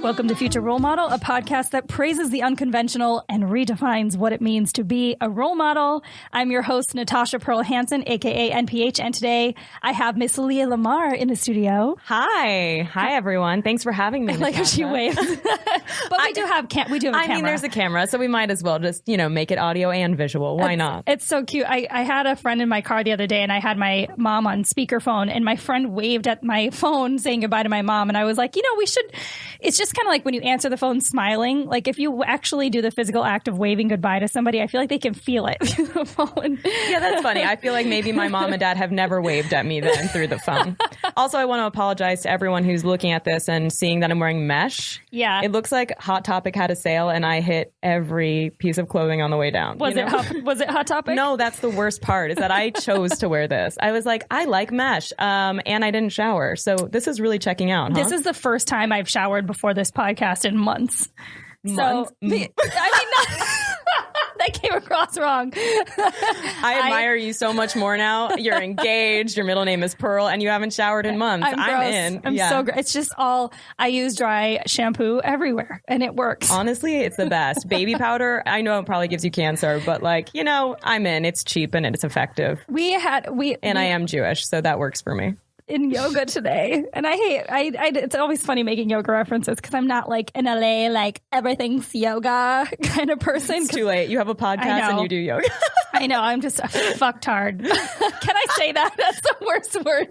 Welcome to Future Role Model, a podcast that praises the unconventional and redefines what it means to be a role model. I'm your host, Natasha Pearl Hansen, aka NPH, and today I have Miss Leah Lamarr in the studio. Hi, everyone. Thanks for having me. I like how she waves. But we do have a camera. I mean, there's a camera, so we might as well just, make it audio and visual. Why not? It's so cute. I had a friend in my car the other day, and I had my mom on speakerphone, and my friend waved at my phone saying goodbye to my mom, and I was like, we should. It's just kind of like when you answer the phone smiling. Like if you actually do the physical act of waving goodbye to somebody, I feel like they can feel it through the phone. Yeah, that's funny. I feel like maybe my mom and dad have never waved at me then through the phone. Also, I want to apologize to everyone who's looking at this and seeing that I'm wearing mesh. Yeah. It looks like Hot Topic had a sale and I hit every piece of clothing on the way down. Was it Hot Topic? No, that's the worst part is that I chose to wear this. I was like, I like mesh. And I didn't shower. So this is really checking out. This is the first time I've showered before this podcast in months. So, that came across wrong. I admire you so much more now. You're engaged. Your middle name is Pearl, and you haven't showered in months. I'm in. I'm so great. It's just I use dry shampoo everywhere, and it works. Honestly, it's the best. Baby powder, I know it probably gives you cancer, but I'm in. It's cheap and it's effective. I am Jewish, so that works for me. In yoga today, and it's always funny making yoga references because I'm not like in LA like everything's yoga kind of person. It's too late. You have a podcast and you do yoga. I know. I'm just fucktard. Can I say that? That's the worst word.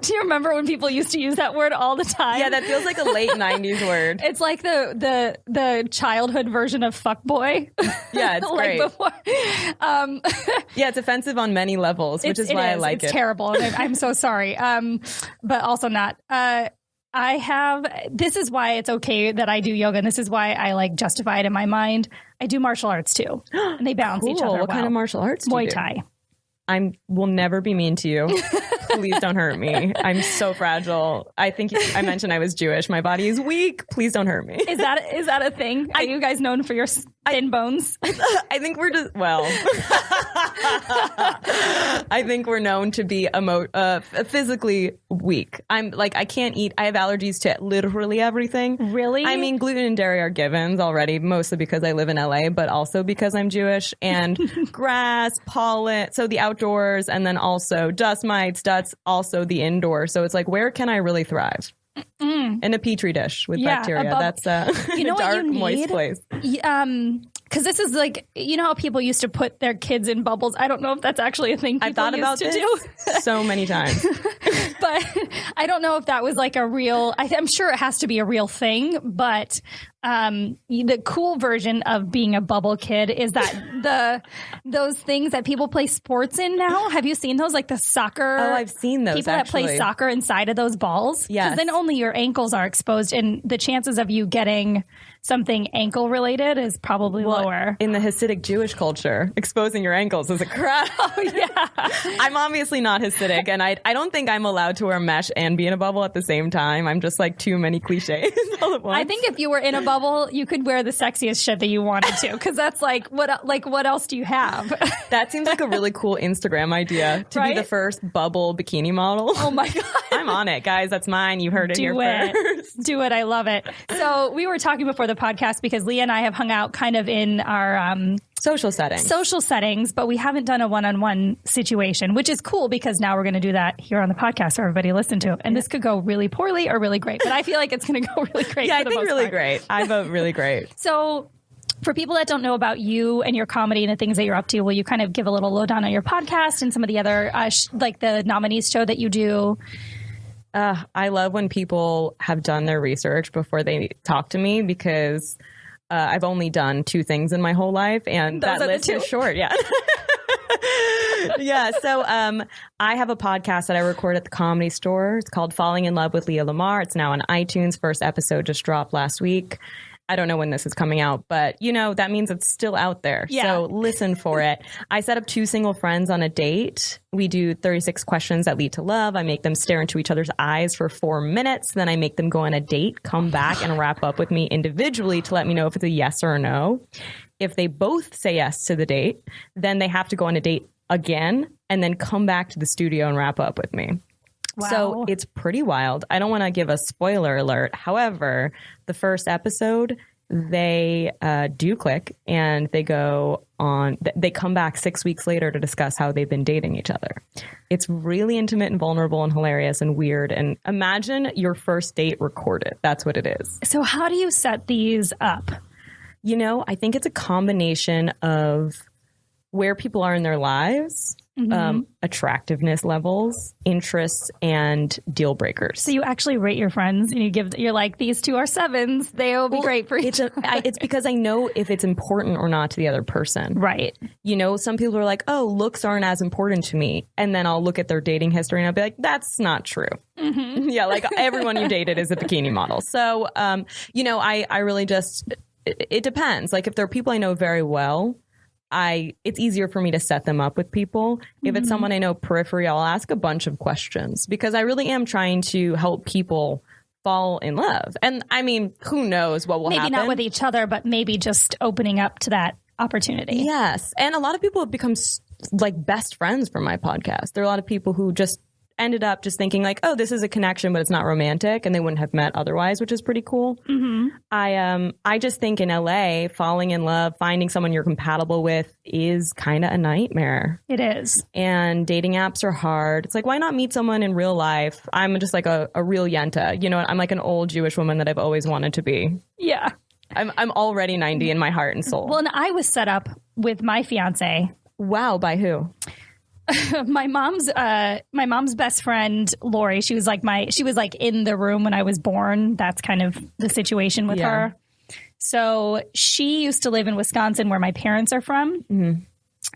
Do you remember when people used to use that word all the time? Yeah, that feels like a late 90s word. It's like the childhood version of fuckboy. Yeah, it's great. Before. Yeah, it's offensive on many levels, which is why I like it. It's terrible. I'm so sorry. But also not. This is why it's okay that I do yoga, and this is why I justify it in my mind. I do martial arts too, and they balance each other. What kind of martial arts do you do? Muay Thai. I will never be mean to you. Please don't hurt me. I'm so fragile. I think I mentioned I was Jewish. My body is weak. Please don't hurt me. Is that a thing? Are you guys known for your thin bones? I think we're just, I think we're known to be physically weak. I can't eat. I have allergies to literally everything. Really? I mean, gluten and dairy are givens already, mostly because I live in LA, but also because I'm Jewish, and grass, pollen, so the outdoors, and then also dust mites, that's also the indoor. So it's like, where can I really thrive? In a petri dish with bacteria. That's a dark, moist place. Because this is how people used to put their kids in bubbles. I don't know if that's actually a thing people used to do. So many times. But I don't know if that was a real, I'm sure it has to be a real thing, but the cool version of being a bubble kid is that those things that people play sports in now. Have you seen those? Like the soccer. Oh, I've seen those. People that play soccer inside of those balls. Yes. Because then only your ankles are exposed, and the chances of you getting something ankle related is probably lower. In the Hasidic Jewish culture, exposing your ankles is a crap. Oh, yeah. I'm obviously not Hasidic, and I don't think I'm allowed to wear mesh and be in a bubble at the same time. I'm just too many cliches all at once. I think if you were in a bubble, you could wear the sexiest shit that you wanted to, because that's what else do you have? That seems like a really cool Instagram idea to be the first bubble bikini model. Oh my God. I'm on it, guys. That's mine. You heard it here first. Do it. I love it. So we were talking before the podcast because Leah and I have hung out kind of in our social settings, but we haven't done a one-on-one situation, which is cool because now we're going to do that here on the podcast for everybody to listen to. And this could go really poorly or really great, but I feel like it's going to go really great. Yeah, I think really great. I vote really great. So for people that don't know about you and your comedy and the things that you're up to, will you kind of give a little lowdown on your podcast and some of the other, the nominees show that you do? I love when people have done their research before they talk to me, because I've only done 2 things in my whole life, and that list is short. Yeah. Yeah. So I have a podcast that I record at the Comedy Store. It's called Falling in Love with Leah Lamarr. It's now on iTunes. First episode just dropped last week. I don't know when this is coming out, but that means it's still out there. Yeah. So listen for it. I set up 2 single friends on a date. We do 36 questions that lead to love. I make them stare into each other's eyes for 4 minutes. Then I make them go on a date, come back and wrap up with me individually to let me know if it's a yes or a no. If they both say yes to the date, then they have to go on a date again and then come back to the studio and wrap up with me. Wow. So it's pretty wild. I don't want to give a spoiler alert. However, the first episode, they do click and they go on, they come back 6 weeks later to discuss how they've been dating each other. It's really intimate and vulnerable and hilarious and weird. And imagine your first date recorded. That's what it is. So how do you set these up? You know, I think it's a combination of where people are in their lives, attractiveness levels, interests, and deal breakers. So you actually rate your friends and you're like, these two are 7s. They'll be great for each other. It's because I know if it's important or not to the other person. Right. You know, some people are like, oh, looks aren't as important to me. And then I'll look at their dating history and I'll be like, that's not true. Mm-hmm. Yeah, like everyone you dated is a bikini model. So, you know, I really just, it depends. Like if there are people I know very well, it's easier for me to set them up with people. If it's someone I know periphery, I'll ask a bunch of questions because I really am trying to help people fall in love. And I mean, who knows what will happen? Maybe not with each other, but maybe just opening up to that opportunity. Yes. And a lot of people have become like best friends from my podcast. There are a lot of people who just ended up just thinking like, oh, this is a connection, but it's not romantic, and they wouldn't have met otherwise, which is pretty cool. Mm-hmm. I just think in LA, falling in love, finding someone you're compatible with is kind of a nightmare. It is. And dating apps are hard. It's like, why not meet someone in real life? I'm just like a real yenta. You know, I'm like an old Jewish woman that I've always wanted to be. Yeah. I'm already 90 in my heart and soul. Well, and I was set up with my fiance. Wow, by who? my mom's best friend, Lori, she was like in the room when I was born. That's kind of the situation with her. So she used to live in Wisconsin where my parents are from. Mm-hmm.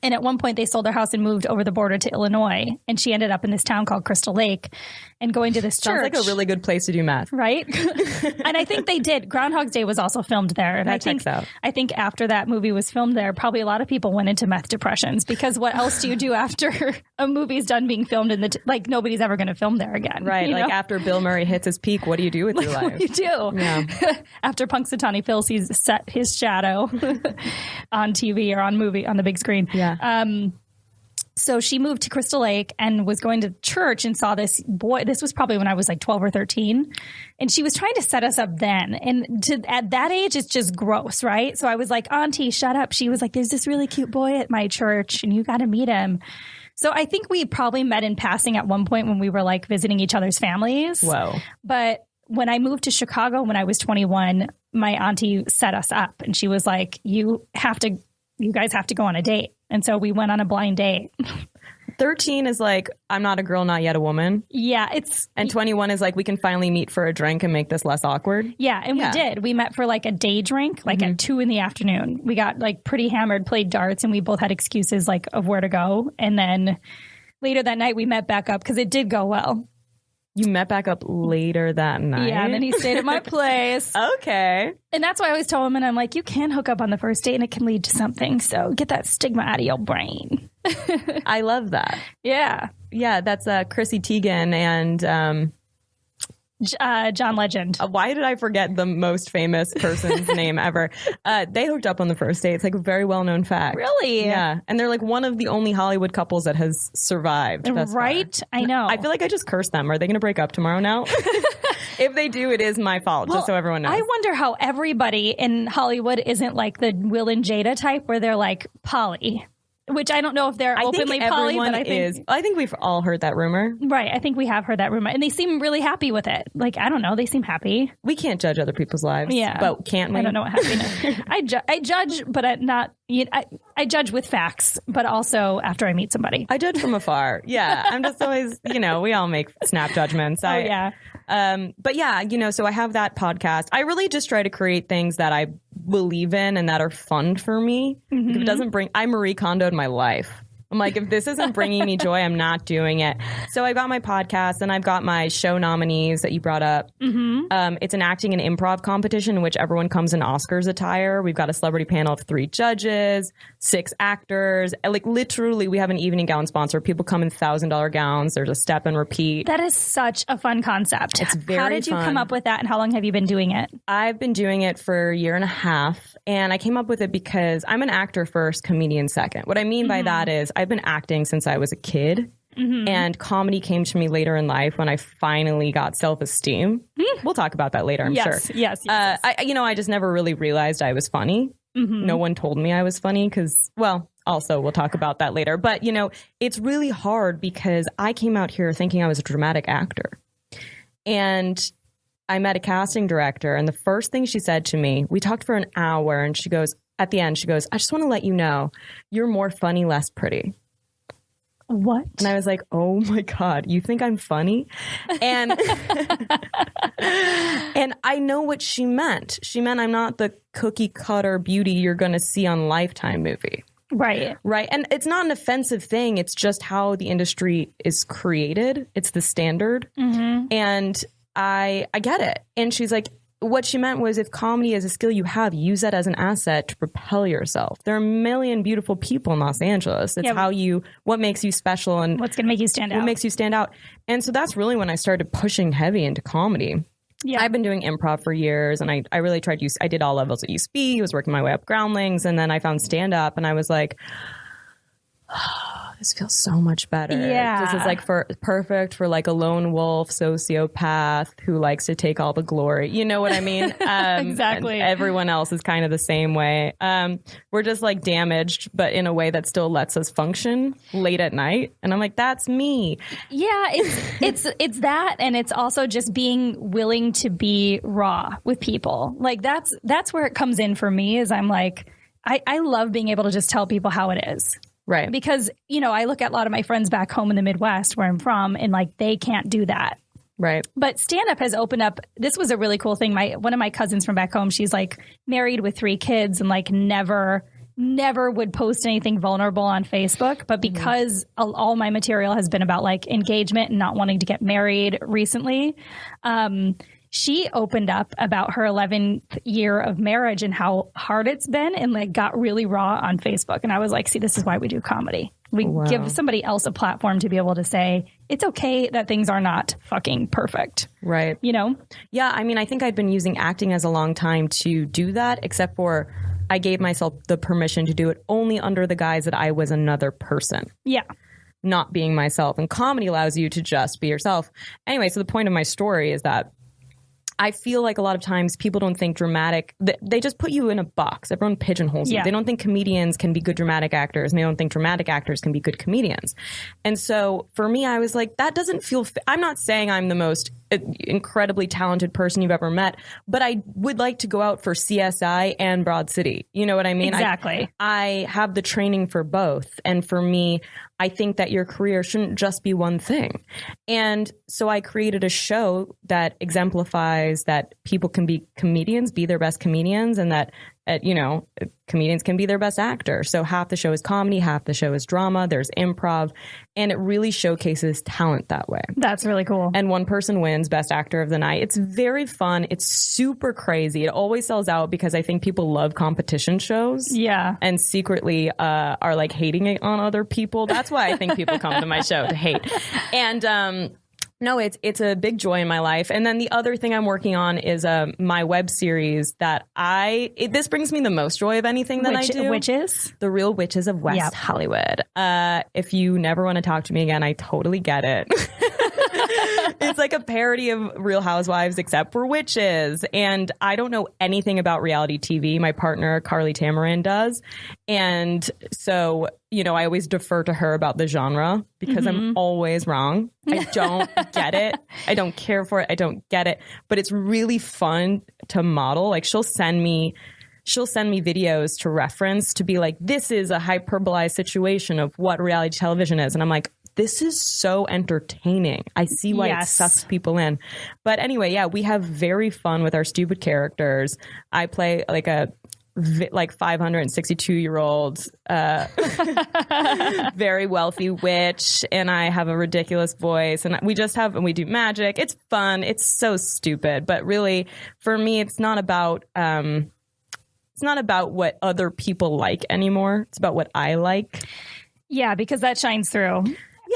And at one point they sold their house and moved over the border to Illinois. And she ended up in this town called Crystal Lake and going to this church. Sounds like a really good place to do math. Right? And I think they did. Groundhog's Day was also filmed there. And I think after that movie was filmed there, probably a lot of people went into meth depressions because what else do you do after a movie's done being filmed in like nobody's ever going to film there again. Right. Like after Bill Murray hits his peak, what do you do with your life? What do you do? Yeah. After Punxsutawney Phil sees set his shadow on TV or on the big screen. Yeah. So she moved to Crystal Lake and was going to church and saw this boy. This was probably when I was like 12 or 13. And she was trying to set us up then. And at that age, it's just gross, right? So I was like, Auntie, shut up. She was like, there's this really cute boy at my church and you got to meet him. So I think we probably met in passing at one point when we were like visiting each other's families. Whoa. But when I moved to Chicago when I was 21, my auntie set us up and she was like, you guys have to go on a date. And so we went on a blind date. 13 is like, I'm not a girl, not yet a woman. Yeah. And 21 is like, we can finally meet for a drink and make this less awkward. Yeah. And we did. We met for like a day drink, like at 2 p.m. We got like pretty hammered, played darts, and we both had excuses like of where to go. And then later that night we met back up because it did go well. You met back up later that night? Yeah, and then he stayed at my place. Okay. And that's why I always tell him, and I'm like, you can hook up on the first date and it can lead to something. So get that stigma out of your brain. I love that. Yeah. Yeah, that's Chrissy Teigen and John Legend. Why did I forget the most famous person's name ever? They hooked up on the first date. It's like a very well-known fact. Really? Yeah. And they're like one of the only Hollywood couples that has survived. Right? Far. I know. I feel like I just cursed them. Are they going to break up tomorrow now? If they do, it is my fault, just so everyone knows. I wonder how everybody in Hollywood isn't like the Will and Jada type where they're like poly. Which I don't know if they're openly poly, but I think we've all heard that rumor. Right. I think we have heard that rumor. And they seem really happy with it. Like, I don't know. They seem happy. We can't judge other people's lives. Yeah. But can't we? I don't know what happened. I judge, but I judge with facts, but also after I meet somebody. I judge from afar. Yeah. I'm just always, we all make snap judgments. Yeah. But yeah, so I have that podcast. I really just try to create things that I believe in and that are fun for me. Mm-hmm. If it doesn't I Marie Kondo'd my life. I'm like, if this isn't bringing me joy, I'm not doing it. So I've got my podcast and I've got my show nominees that you brought up. Mm-hmm. It's an acting and improv competition in which everyone comes in Oscars attire. We've got a celebrity panel of 3 judges, 6 actors. Like literally, we have an evening gown sponsor. People come in $1,000 gowns. There's a step and repeat. That is such a fun concept. It's very How did you come up with that and how long have you been doing it? I've been doing it for a year and a half. And I came up with it because I'm an actor first, comedian second. What I mean by that is I've been acting since I was a kid. And comedy came to me later in life when I finally got self-esteem. We'll talk about that later, I'm sure. Yes. I just never really realized I was funny. No one told me I was funny because, well, also we'll talk about that later. But, it's really hard because I came out here thinking I was a dramatic actor. And I met a casting director, and the first thing she said to me, we talked for an hour, and at the end, she goes, I just want to let you know, you're more funny, less pretty. What? And I was like, oh my God, you think I'm funny? And and I know what she meant. She meant I'm not the cookie cutter beauty you're going to see on Lifetime movie. Right. And it's not an offensive thing. It's just how the industry is created. It's the standard. And I get it. And she's like, what she meant was if comedy is a skill you have, use that as an asset to propel yourself. There are a million beautiful people in Los Angeles. It's what makes you special and what's going to make you stand out. What makes you stand out. And so that's really when I started pushing heavy into comedy. Yeah. I've been doing improv for years, and I really tried I did all levels at USB, was working my way up Groundlings, and then I found stand up, and I was like, this feels so much better. Yeah. This is perfect for like a lone wolf sociopath who likes to take all the glory. You know what I mean? Exactly. And everyone else is kind of the same way. We're just like damaged, but in a way that still lets us function late at night. And I'm like, that's me. Yeah, it's that, and it's also just being willing to be raw with people. Like that's where it comes in for me. Is I'm like, I love being able to just tell people how it is. Right. Because, I look at a lot of my friends back home in the Midwest where I'm from, and like they can't do that. Right. But stand up has opened up. This was a really cool thing. One of my cousins from back home, she's like married with 3 kids and like never would post anything vulnerable on Facebook. But because all my material has been about like engagement and not wanting to get married recently, she opened up about her 11th year of marriage and how hard it's been, and like got really raw on Facebook. And I was like, see, this is why we do comedy. We give somebody else a platform to be able to say, it's okay that things are not fucking perfect. Right. Yeah. I mean, I think I've been using acting as a long time to do that, except for I gave myself the permission to do it only under the guise that I was another person. Yeah. Not being myself. And comedy allows you to just be yourself. Anyway, so the point of my story is that I feel like a lot of times people don't think dramatic. They just put you in a box. Everyone pigeonholes you. They don't think comedians can be good dramatic actors, and they don't think dramatic actors can be good comedians. And so for me, I was like, that doesn't feel I'm not saying I'm the most incredibly talented person you've ever met, but I would like to go out for CSI and Broad City. You know what I mean? Exactly. I have the training for both. And for me, I think that your career shouldn't just be one thing. And so I created a show that exemplifies that people can be comedians, be their best comedians, and that comedians can be their best actor. So half the show is comedy, half the show is drama, there's improv, and it really showcases talent that way. That's really cool. And one person wins best actor of the night. It's very fun. It's super crazy. It always sells out because I think people love competition shows. Yeah. And secretly are like hating it on other people. That's why I think people come to my show to hate. And no, it's a big joy in my life. And then the other thing I'm working on is my web series that this brings me the most joy of anything that I do. Which is? The Real Witches of West Hollywood. If you never want to talk to me again, I totally get it. It's like a parody of Real Housewives, except for witches. And I don't know anything about reality TV. My partner, Carly Tamarin, does. And so, I always defer to her about the genre because I'm always wrong. I don't get it. I don't care for it. I don't get it. But it's really fun to model. Like she'll send me videos to reference to be like, this is a hyperbolized situation of what reality television is. And I'm like, this is so entertaining. I see why it sucks people in. But anyway, we have very fun with our stupid characters. I play like a 562-year-old very wealthy witch, and I have a ridiculous voice, and we do magic. It's fun. It's so stupid, but really for me, it's not about what other people like anymore. It's about what I like. Yeah, because that shines through.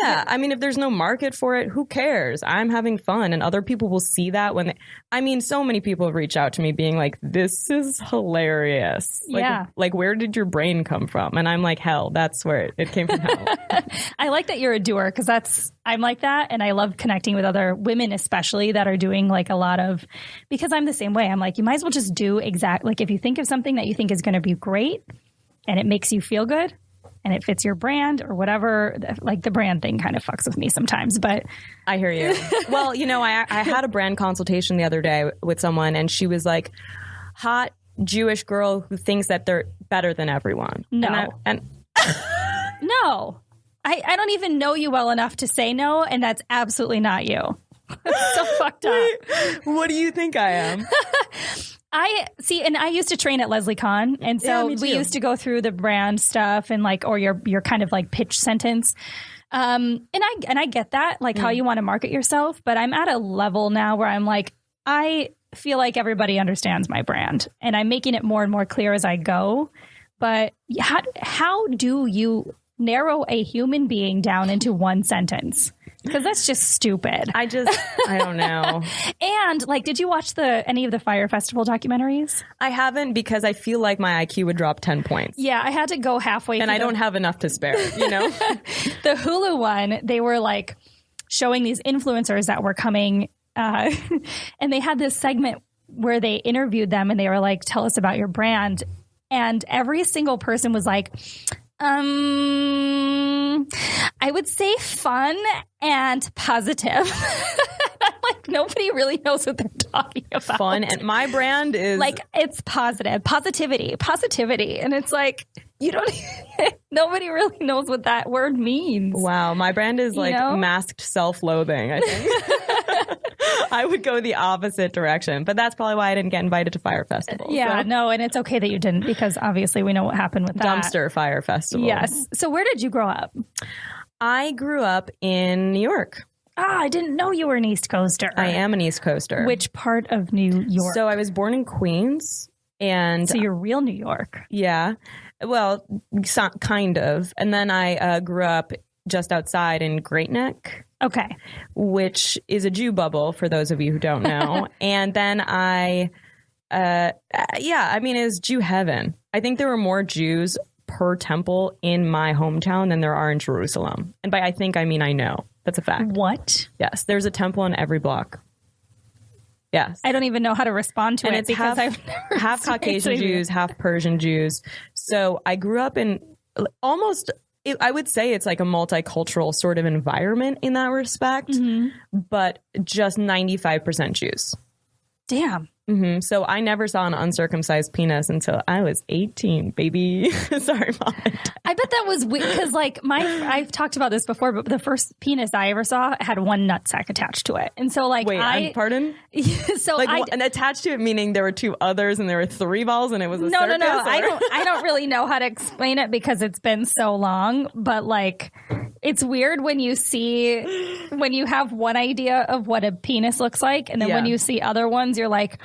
Yeah, I mean, if there's no market for it, who cares? I'm having fun, and other people will see that when so many people have reached out to me being like, this is hilarious. Like, where did your brain come from? And I'm like, hell, that's where it came from. Hell. I like that you're a doer, because I'm like that, and I love connecting with other women, especially that are doing like a lot of, because I'm the same way. I'm like, you might as well just do like if you think of something that you think is going to be great and it makes you feel good, and it fits your brand or whatever, like the brand thing kind of fucks with me sometimes, but I hear you. Well, I had a brand consultation the other day with someone, and she was like, hot Jewish girl who thinks that they're better than everyone. No. No. I don't even know you well enough to say no, and that's absolutely not you. That's so fucked up. Wait, what do you think I am? And I used to train at Leslie Kahn, and so we used to go through the brand stuff and like, or your kind of like pitch sentence. And I get that, like how you want to market yourself, but I'm at a level now where I'm like, I feel like everybody understands my brand, and I'm making it more and more clear as I go. But how do you narrow a human being down into one sentence? Because that's just stupid. I don't know. And like, did you watch any of the Fire Festival documentaries? I haven't, because I feel like my IQ would drop 10 points. Yeah, I had to go halfway. And I don't have enough to spare, The Hulu one, they were like showing these influencers that were coming, and they had this segment where they interviewed them, and they were like, tell us about your brand. And every single person was like, I would say fun and positive. I'm like, nobody really knows what they're talking about. Fun, and my brand is like, it's positivity. And it's like, nobody really knows what that word means. Wow, my brand is like masked self-loathing, I think. I would go the opposite direction, but that's probably why I didn't get invited to Fire Festival. Yeah, no, and it's okay that you didn't, because obviously we know what happened with that. Dumpster Fire Festival. Yes. So where did you grow up? I grew up in New York. I didn't know you were an East Coaster. I am an East Coaster. Which part of New York? So I was born in Queens. And so you're real New York. Yeah. Well, kind of. And then I grew up just outside in Great Neck. Okay. Which is a Jew bubble, for those of you who don't know. And then it was Jew heaven. I think there were more Jews per temple in my hometown than there are in Jerusalem. And by I think, I mean I know. That's a fact. What? Yes. There's a temple in every block. Yes. I don't even know how to respond to and it, it's because I've never half Caucasian Jews, half Persian Jews. So I grew up in almost... I would say it's like a multicultural sort of environment in that respect, but just 95% Jews. Damn. Mm-hmm. So I never saw an uncircumcised penis until I was 18, baby. Sorry, Mom. I bet that was weird, because like I've talked about this before, but the first penis I ever saw had one nutsack attached to it. And so like, wait, pardon? So like, and attached to it, meaning there were two others and there were three balls and it was a circus? No. I don't really know how to explain it, because it's been so long, but like, it's weird when you have one idea of what a penis looks like, and then when you see other ones, you're like,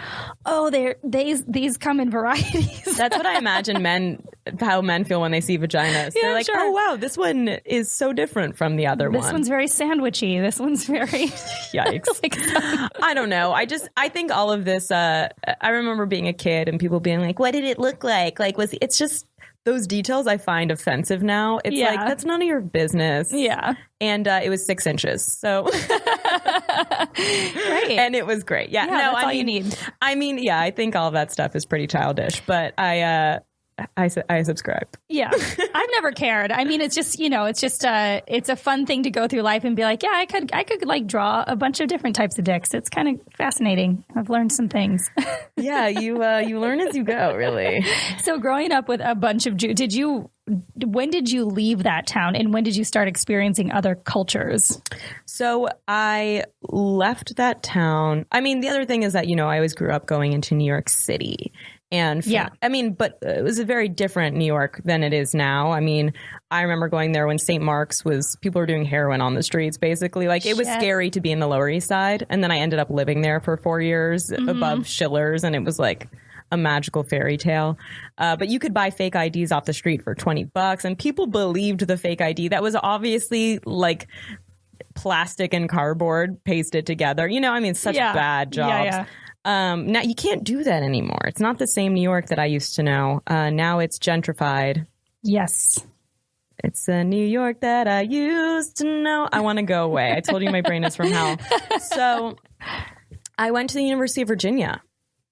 oh, these come in varieties. That's what I imagine how men feel when they see vaginas. Yeah, they're like, oh wow, this one is so different from the other one. This one's very sandwichy. This one's very yikes. I don't know. I think all of this. I remember being a kid and people being like, what did it look like? Like, it's just those details I find offensive now. It's like, that's none of your business. Yeah. And it was 6 inches. So. Great. And it was great. Yeah. That's all you need. I mean, yeah, I think all of that stuff is pretty childish, but I subscribe. Yeah. I've never cared. I mean, it's just, it's a fun thing to go through life and be like, yeah, I could like draw a bunch of different types of dicks. It's kind of fascinating. I've learned some things. Yeah. You learn as you go, really. So growing up with a bunch of Jews, when did you leave that town, and when did you start experiencing other cultures? So I left that town. I mean, the other thing is that, I always grew up going into New York City. And I mean, but it was a very different New York than it is now. I mean, I remember going there when St. Mark's people were doing heroin on the streets, basically. Like, it was scary to be in the Lower East Side. And then I ended up living there for 4 years above Schiller's. And it was like, a magical fairy tale. But you could buy fake IDs off the street for $20, and people believed the fake ID. That was obviously like plastic and cardboard pasted together. You know, I mean, such bad jobs. Now you can't do that anymore. It's not the same New York that I used to know. Now it's gentrified. Yes. It's a New York that I used to know. I want to go away. I told you my brain is from hell. So I went to the University of Virginia,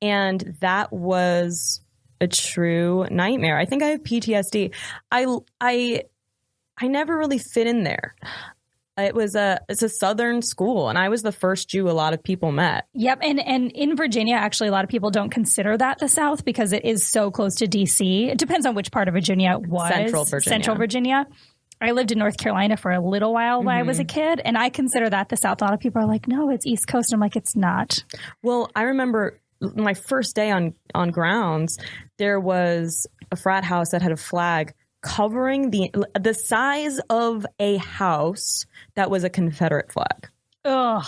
and that was a true nightmare. I think I have PTSD. I never really fit in there. It's a Southern school, and I was the first Jew a lot of people met. Yep. And in Virginia, actually, a lot of people don't consider that the South because it is so close to D.C. It depends on which part of Virginia it was. Central Virginia. I lived in North Carolina for a little while when I was a kid, and I consider that the South. A lot of people are like, no, it's East Coast. I'm like, it's not. Well, I remember my first day on grounds, there was a frat house that had a flag covering the size of a house that was a Confederate flag. Ugh.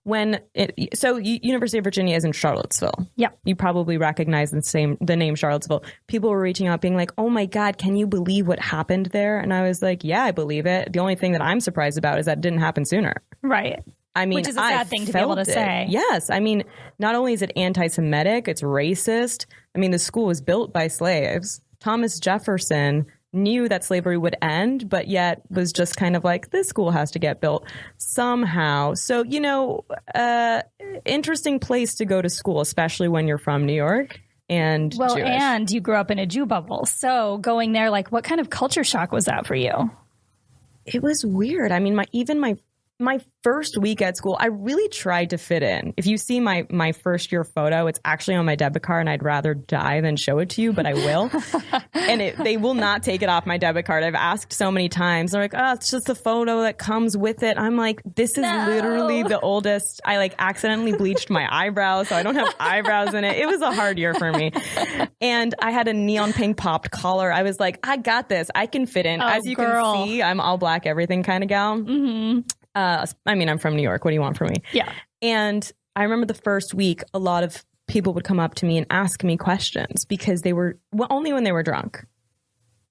University of Virginia is in Charlottesville. Yeah. You probably recognize the name Charlottesville. People were reaching out being like, oh my God, can you believe what happened there? And I was like, yeah, I believe it. The only thing that I'm surprised about is that it didn't happen sooner. Right. I mean, which is a sad thing to be able to say. Yes. I mean, not only is it anti-Semitic, it's racist. I mean, the school was built by slaves. Thomas Jefferson knew that slavery would end, but yet was just kind of like, this school has to get built somehow. So, you know, interesting place to go to school, especially when you're from New York and Jewish. And you grew up in a Jew bubble. So going there, like, what kind of culture shock was that for you? It was weird. I mean, my first week at school, I really tried to fit in. If you see my first year photo, it's actually on my debit card, and I'd rather die than show it to you, but I will. And they will not take it off my debit card. I've asked so many times. They're like, oh, it's just the photo that comes with it. I'm like, this is literally the oldest. I like accidentally bleached my eyebrows, so I don't have eyebrows in it. It was a hard year for me. And I had a neon pink popped collar. I was like, I got this. I can fit in. As you can see, I'm all black, everything kind of gal. Mm-hmm. I mean, I'm from New York. What do you want from me? Yeah. And I remember the first week, a lot of people would come up to me and ask me questions because only when they were drunk,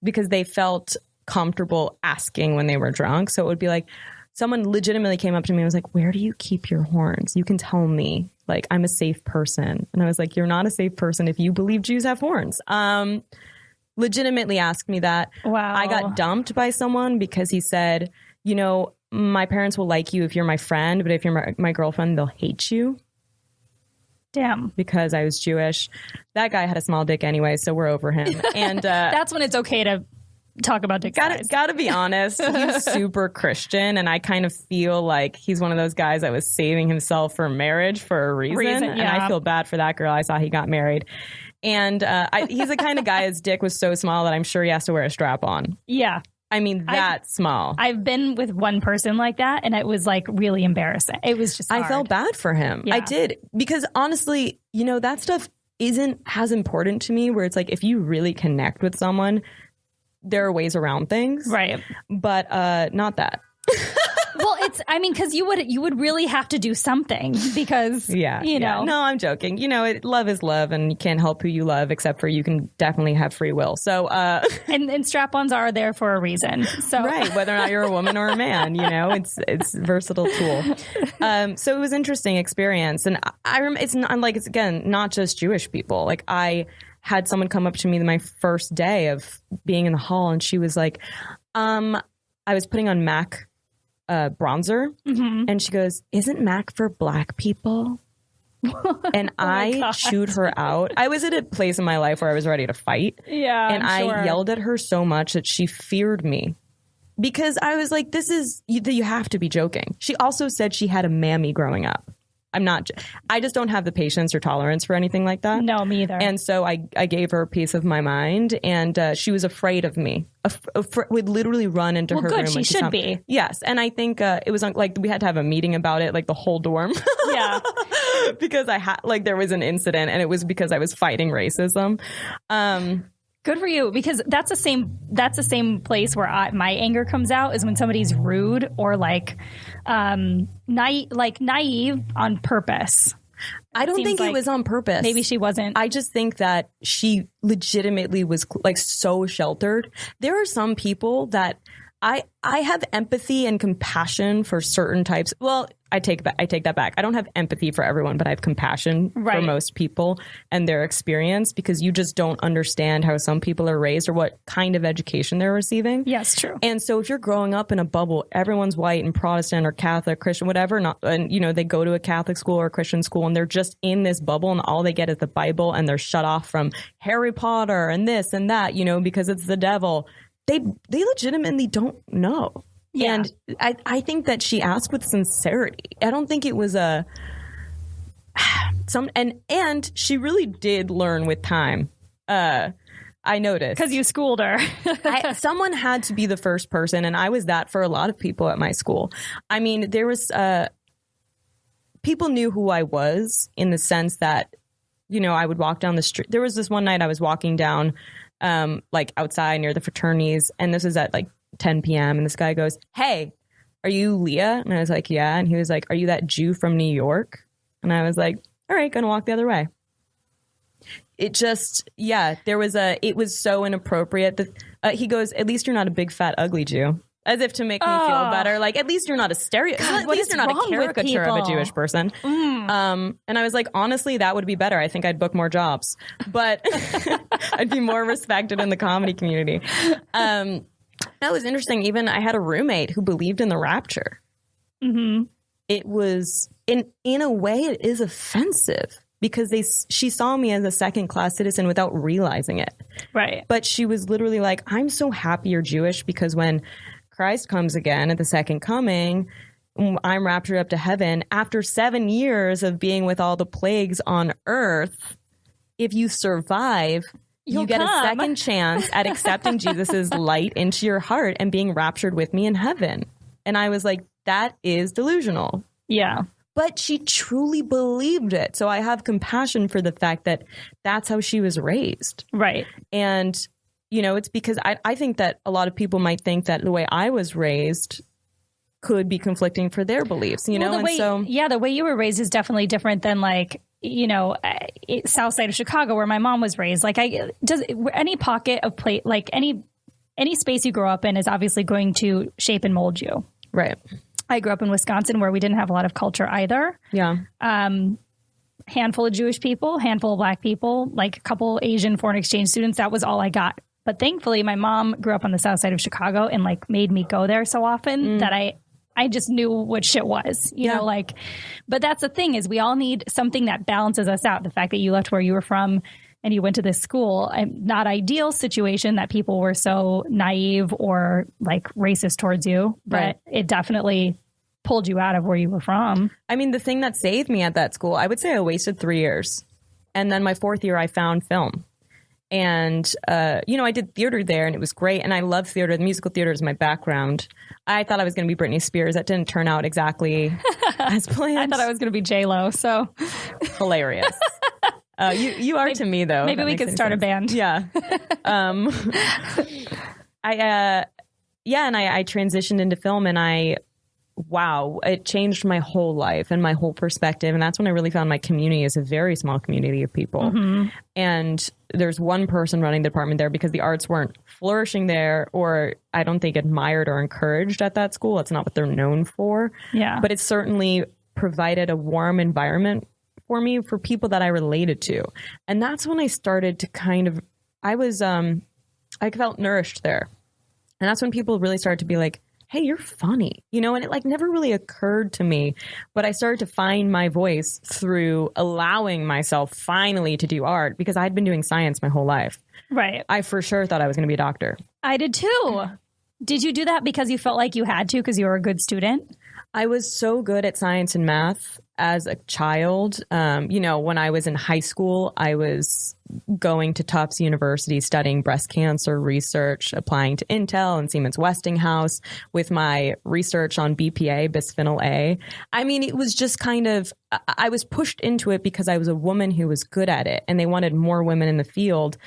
because they felt comfortable asking when they were drunk. So it would be like, someone legitimately came up to me and was like, where do you keep your horns? You can tell me, like, I'm a safe person. And I was like, you're not a safe person if you believe Jews have horns. Legitimately asked me that. Wow. I got dumped by someone because he said, you know, my parents will like you if you're my friend, but if you're my girlfriend, they'll hate you. Damn. Because I was Jewish. That guy had a small dick anyway, so we're over him. And that's when it's okay to talk about dick size. Gotta be honest. He's super Christian, and I kind of feel like he's one of those guys that was saving himself for marriage for a reason. And I feel bad for that girl. I saw he got married. And he's the kind of guy, his dick was so small that I'm sure he has to wear a strap on. Yeah. I mean, small. I've been with one person like that, and it was like really embarrassing. It was just hard. I felt bad for him. Yeah. I did. Because honestly, you know, that stuff isn't as important to me, where it's like, if you really connect with someone, there are ways around things. Right. But not that. Well, because you would really have to do something because, you know. Yeah. No, I'm joking. You know, love is love, and you can't help who you love, except for you can definitely have free will. So, and strap-ons are there for a reason. So, right. Whether or not you're a woman or a man, you know, it's a versatile tool. So it was an interesting experience. And I remember, it's again, not just Jewish people. Like, I had someone come up to me my first day of being in the hall, and she was like, I was putting on MAC bronzer, and she goes, isn't MAC for black people? And I chewed her out. I was at a place in my life where I was ready to fight. Yeah. And I yelled at her so much that she feared me, because I was like, you have to be joking. She also said she had a mammy growing up. I just don't have the patience or tolerance for anything like that. No, me either. And so I gave her a piece of my mind, and she was afraid of me. Would literally run into her room. Good, she should be. Yes. And I think it was like we had to have a meeting about it, like the whole dorm. Yeah. Because there was an incident, and it was because I was fighting racism. Good for you, because that's the same place where my anger comes out, is when somebody's rude or naive on purpose. I don't think it was on purpose. Maybe she wasn't. I just think that she legitimately was like so sheltered. There are some people that I have empathy and compassion for certain types. Well, I take that back. I don't have empathy for everyone, but I have compassion for most people and their experience, because you just don't understand how some people are raised or what kind of education they're receiving. Yes, true. And so if you're growing up in a bubble, everyone's white and Protestant or Catholic, Christian, whatever, and they go to a Catholic school or a Christian school and they're just in this bubble and all they get is the Bible and they're shut off from Harry Potter and this and that, because it's the devil. They legitimately don't know. Yeah. And I think that she asked with sincerity. I don't think it was and she really did learn with time. I noticed. Because you schooled her. Someone had to be the first person, and I was that for a lot of people at my school. I mean, there was people knew who I was in the sense that, I would walk down the street. There was this one night I was walking down like outside near the fraternities, and this was at like 10 p.m. and this guy goes, "Hey, are you Leah?" And I was like, "Yeah." And he was like, "Are you that Jew from New York?" And I was like, "All right, gonna walk the other way." It just, it was so inappropriate that he goes, "At least you're not a big fat ugly Jew." As if to make me feel better. Like, at least you're not a at least you're not a caricature of a Jewish person. And I was like, honestly, that would be better. I think I'd book more jobs, but I'd be more respected in the comedy community. That was interesting. Even I had a roommate who believed in the rapture. Mm-hmm. It was, in a way, it is offensive because she saw me as a second-class citizen without realizing it. Right. But she was literally like, "I'm so happy you're Jewish because when Christ comes again at the second coming, I'm raptured up to heaven. After 7 years of being with all the plagues on earth, if you survive, you get a second chance at accepting Jesus's light into your heart and being raptured with me in heaven." And I was like, that is delusional. Yeah. But she truly believed it. So I have compassion for the fact that that's how she was raised. Right. And it's because I think that a lot of people might think that the way I was raised could be conflicting for their beliefs, the way you were raised is definitely different than like, South Side of Chicago where my mom was raised. Like any pocket of like any space you grow up in is obviously going to shape and mold you. Right. I grew up in Wisconsin where we didn't have a lot of culture either. Yeah. Handful of Jewish people, handful of Black people, like a couple Asian foreign exchange students. That was all I got. But thankfully, my mom grew up on the South Side of Chicago and like made me go there so often that I just knew what shit was, but that's the thing is we all need something that balances us out. The fact that you left where you were from and you went to this school, not ideal situation that people were so naive or like racist towards you, but it definitely pulled you out of where you were from. I mean, the thing that saved me at that school, I would say I wasted 3 years. And then my 4th year, I found film. And, I did theater there and it was great. And I love theater. The musical theater is my background. I thought I was going to be Britney Spears. That didn't turn out exactly as planned. I thought I was going to be J-Lo. So hilarious. You are to me, though. Maybe we could start a band. Yeah. And I transitioned into film and it changed my whole life and my whole perspective. And that's when I really found my community is a very small community of people. Mm-hmm. And there's one person running the department there because the arts weren't flourishing there, or I don't think admired or encouraged at that school. It's not what they're known for. Yeah. But it certainly provided a warm environment for me, for people that I related to. And that's when I started to I felt nourished there. And that's when people really started to be like, "Hey, you're funny," and it like never really occurred to me, but I started to find my voice through allowing myself finally to do art because I'd been doing science my whole life. Right. I for sure thought I was going to be a doctor. I did too. Did you do that because you felt like you had to because you were a good student? I was so good at science and math as a child. When I was in high school, I was going to Tufts University studying breast cancer research, applying to Intel and Siemens Westinghouse with my research on BPA, bisphenol A. I mean, it was just I was pushed into it because I was a woman who was good at it and they wanted more women in the field.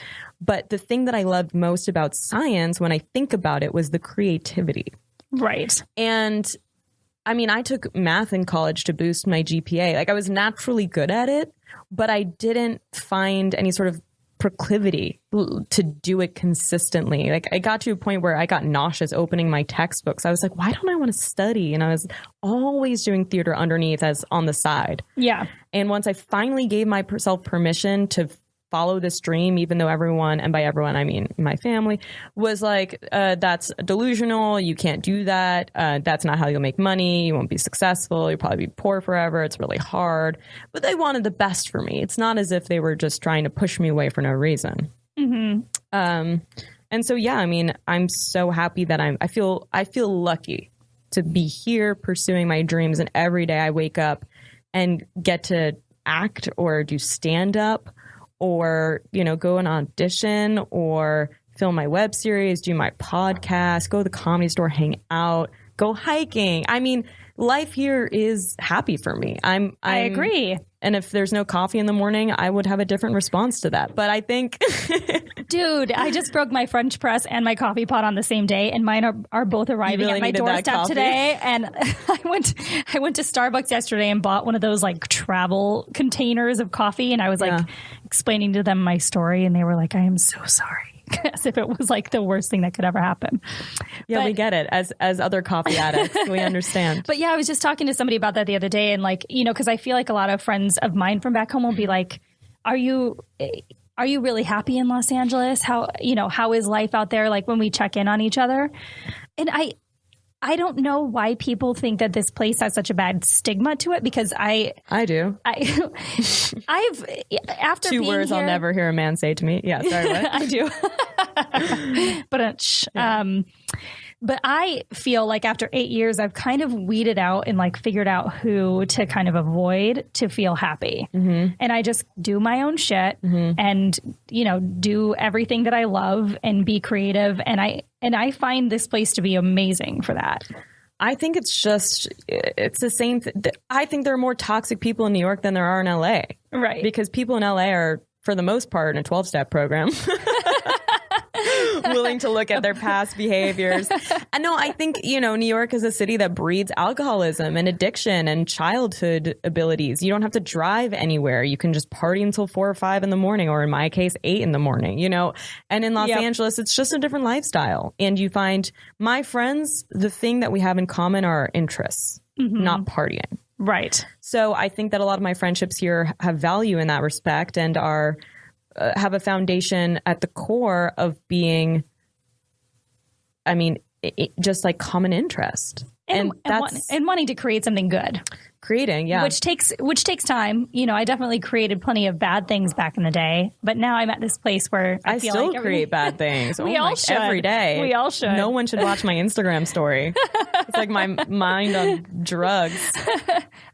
But the thing that I loved most about science when I think about it was the creativity. Right. And I mean, I took math in college to boost my GPA. Like I was naturally good at it, but I didn't find any sort of proclivity to do it consistently. Like I got to a point where I got nauseous opening my textbooks. I was like, why don't I want to study? And I was always doing theater underneath as on the side. Yeah. And once I finally gave myself permission to follow this dream, even though everyone, and by everyone I mean my family, was like, that's delusional, you can't do that, that's not how you'll make money, you won't be successful, you'll probably be poor forever, it's really hard. But they wanted the best for me. It's not as if they were just trying to push me away for no reason. Mm-hmm. And so, yeah, I mean, I'm so happy that I feel lucky to be here pursuing my dreams, and every day I wake up and get to act or do stand up or, you know, go and audition or film my web series, do my podcast, go to the Comedy Store, hang out, go hiking. I mean, life here is happy for me. I agree. And if there's no coffee in the morning, I would have a different response to that. But I think... Dude, I just broke my French press and my coffee pot on the same day, and mine are both arriving really at my doorstep today. And I went to Starbucks yesterday and bought one of those like travel containers of coffee, and I was like explaining to them my story, and they were like, I am so sorry. As if it was like the worst thing that could ever happen. Yeah, we get it. As other coffee addicts, we understand. But yeah, I was just talking to somebody about that the other day, and like, you know, because I feel like a lot of friends of mine from back home will be like, are you really happy in Los Angeles? How is life out there? Like when we check in on each other. And I don't know why people think that this place has such a bad stigma to it, because I do. I've after two being words here, I'll never hear a man say to me. Yeah, sorry. What? I do. But I feel like after 8 years, I've kind of weeded out and like figured out who to kind of avoid to feel happy. Mm-hmm. And I just do my own shit and, you know, do everything that I love and be creative. And I find this place to be amazing for that. I think it's the same. I think there are more toxic people in New York than there are in LA. Right. Because people in LA are, for the most part, in a 12-step program. Willing to look at their past behaviors. And no, I think, you know, New York is a city that breeds alcoholism and addiction and childhood abilities. You don't have to drive anywhere. You can just party until 4 or 5 in the morning, or in my case, 8 in the morning, you know. And in Los Angeles, it's just a different lifestyle. And you find my friends, the thing that we have in common are our interests, not partying. Right. So I think that a lot of my friendships here have value in that respect and are have a foundation at the core of being, I mean, just like common interest. And wanting to create something good. Creating, yeah. Which takes time. You know, I definitely created plenty of bad things back in the day, but now I'm at this place where I feel still like create bad things. We all should. Every day. We all should. No one should watch my Instagram story. It's like my mind on drugs.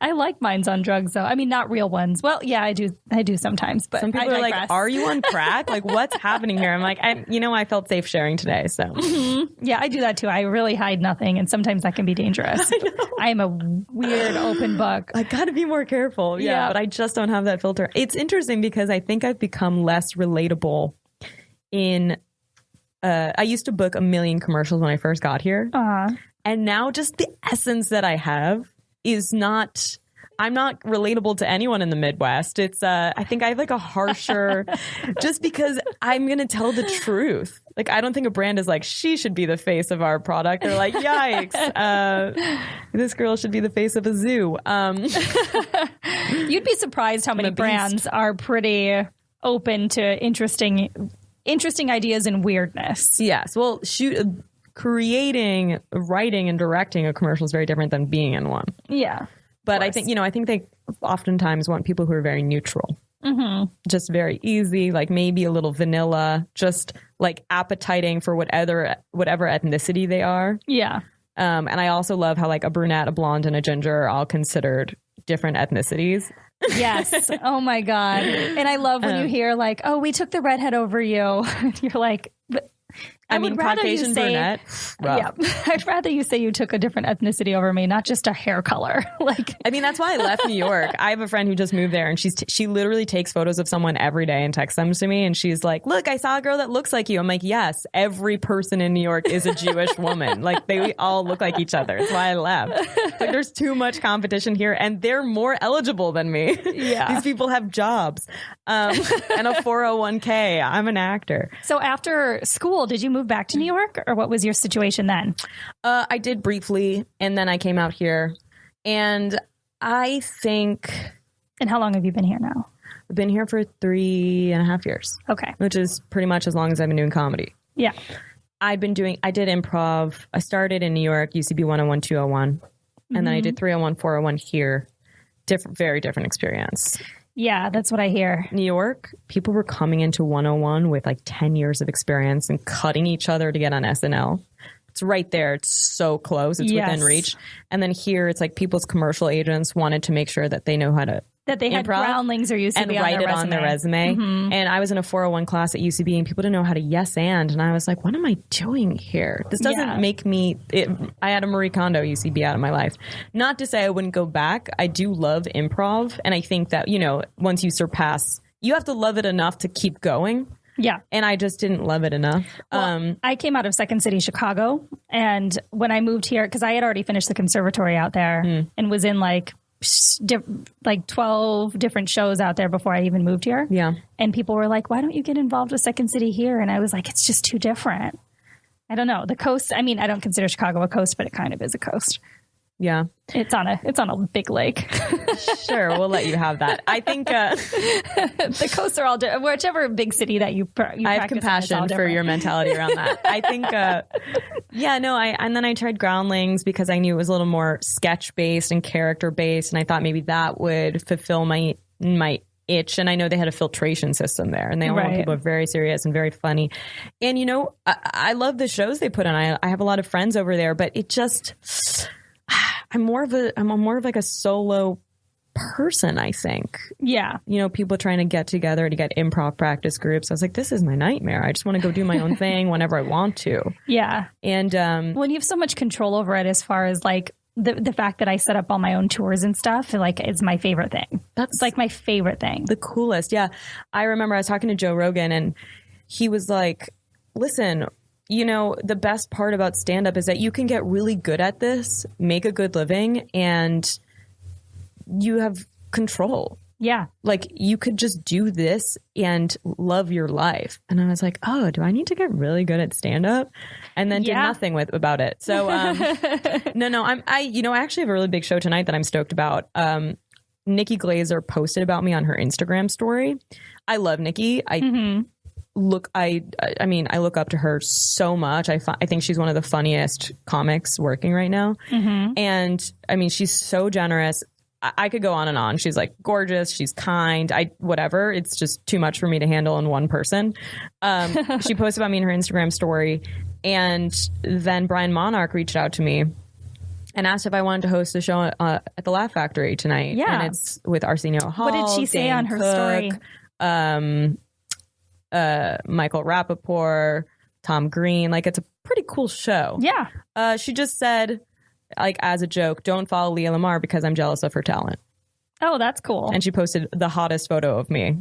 I like minds on drugs, though. I mean, not real ones. Well, yeah, I do sometimes, but some people are like, "Are you on crack? Like, what's happening here?" I'm like, I felt safe sharing today, so yeah, I do that too. I really hide nothing, and sometimes that can be dangerous. I am a weird open book. I got to be more careful. Yeah, but I just don't have that filter. It's interesting because I think I've become less relatable in. I used to book 1 million commercials when I first got here, and now just the essence that I have is not. I'm not relatable to anyone in the Midwest. It's I think I have like a harsher, just because I'm going to tell the truth. Like, I don't think a brand is like, she should be the face of our product. They're like, yikes, this girl should be the face of a zoo. You'd be surprised how many brands are pretty open to interesting ideas and weirdness. Yes. Well, creating, writing, and directing a commercial is very different than being in one. Yeah. But I think they oftentimes want people who are very neutral. Mm-hmm. Just very easy, like maybe a little vanilla, just like appetizing for whatever ethnicity they are. Yeah. And I also love how like a brunette, a blonde, and a ginger are all considered different ethnicities. Yes. Oh my God. And I love when you hear like, oh, we took the redhead over you. You're like, I mean, Caucasian brunette. Yeah, I'd rather you say you took a different ethnicity over me, not just a hair color. I mean, that's why I left New York. I have a friend who just moved there, and she literally takes photos of someone every day and texts them to me. And she's like, "Look, I saw a girl that looks like you." I'm like, "Yes, every person in New York is a Jewish woman. Like they all look like each other." That's why I left. Like there's too much competition here, and they're more eligible than me. Yeah, these people have jobs and a 401k. I'm an actor. So after school, did you move back to New York, or what was your situation then? I did briefly, and then I came out here. And I think... And how long have you been here now? I've been here for 3.5 years. Okay. Which is pretty much as long as I've been doing comedy. Yeah. I did improv. I started in New York, UCB 101, 201. And then I did 301, 401 here. Very different experience. Yeah, that's what I hear. New York, people were coming into 101 with like 10 years of experience and cutting each other to get on SNL. It's right there. It's so close. It's within reach. And then here, it's like people's commercial agents wanted to make sure that they know how to that they had groundlings or UCB and write it on their resume. Mm-hmm. And I was in a 401 class at UCB, and people didn't know how to yes and I was like, what am I doing here? This doesn't make me. I had a Marie Kondo UCB out of my life. Not to say I wouldn't go back. I do love improv, and I think that once you surpass, you have to love it enough to keep going. Yeah. And I just didn't love it enough. Well, I came out of Second City, Chicago. And when I moved here, because I had already finished the conservatory out there and was in like 12 different shows out there before I even moved here. Yeah. And people were like, why don't you get involved with Second City here? And I was like, it's just too different. I don't know. The coast, I mean, I don't consider Chicago a coast, but it kind of is a coast. Yeah. It's on a big lake. Sure, we'll let you have that. I think the coasts are all different. Whichever big city that you I have compassion for your mentality around that. I think, and then I tried Groundlings because I knew it was a little more sketch based and character based, and I thought maybe that would fulfill my itch. And I know they had a filtration system there, and they all want people who are very serious and very funny. And I love the shows they put on. I have a lot of friends over there, but it just. I'm more of like a solo person, I think. Yeah. People trying to get together to get improv practice groups. I was like, this is my nightmare. I just want to go do my own thing whenever I want to. Yeah. And when you have so much control over it, as far as like the fact that I set up all my own tours and stuff, like it's my favorite thing. That's like my favorite thing. The coolest. Yeah. I remember I was talking to Joe Rogan, and he was like, listen, the best part about stand-up is that you can get really good at this, make a good living, and you have control. Yeah. Like, you could just do this and love your life. And I was like, oh, do I need to get really good at stand-up? And then did nothing about it. So, no, I actually have a really big show tonight that I'm stoked about. Nikki Glaser posted about me on her Instagram story. I love Nikki. I look up to her so much. I think she's one of the funniest comics working right now. And I mean, she's so generous. I could go on and on. She's like gorgeous. She's kind. Whatever. It's just too much for me to handle in one person. She posted about me in her Instagram story. And then Brian Monarch reached out to me and asked if I wanted to host a show at the Laugh Factory tonight. Yeah. And it's with Arsenio Hall. What did she say on her story? Michael Rappaport, Tom Green. Like, it's a pretty cool show. Yeah. She just said, like, as a joke, don't follow Leah Lamarr because I'm jealous of her talent. Oh, that's cool. And she posted the hottest photo of me.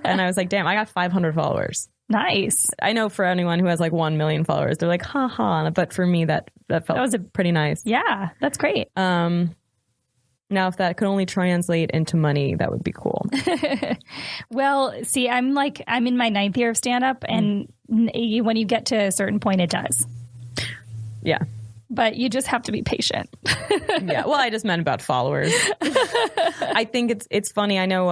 And I was like, damn, I got 500 followers. Nice. I know for anyone who has like 1 million followers, they're like, ha. But for me, that was pretty nice. Yeah, that's great. Now, if that could only translate into money, that would be cool. Well, see, I'm in my 9th year of stand-up, and when you get to a certain point, it does. Yeah. But you just have to be patient. Yeah. Well, I just meant about followers. I think it's funny. I know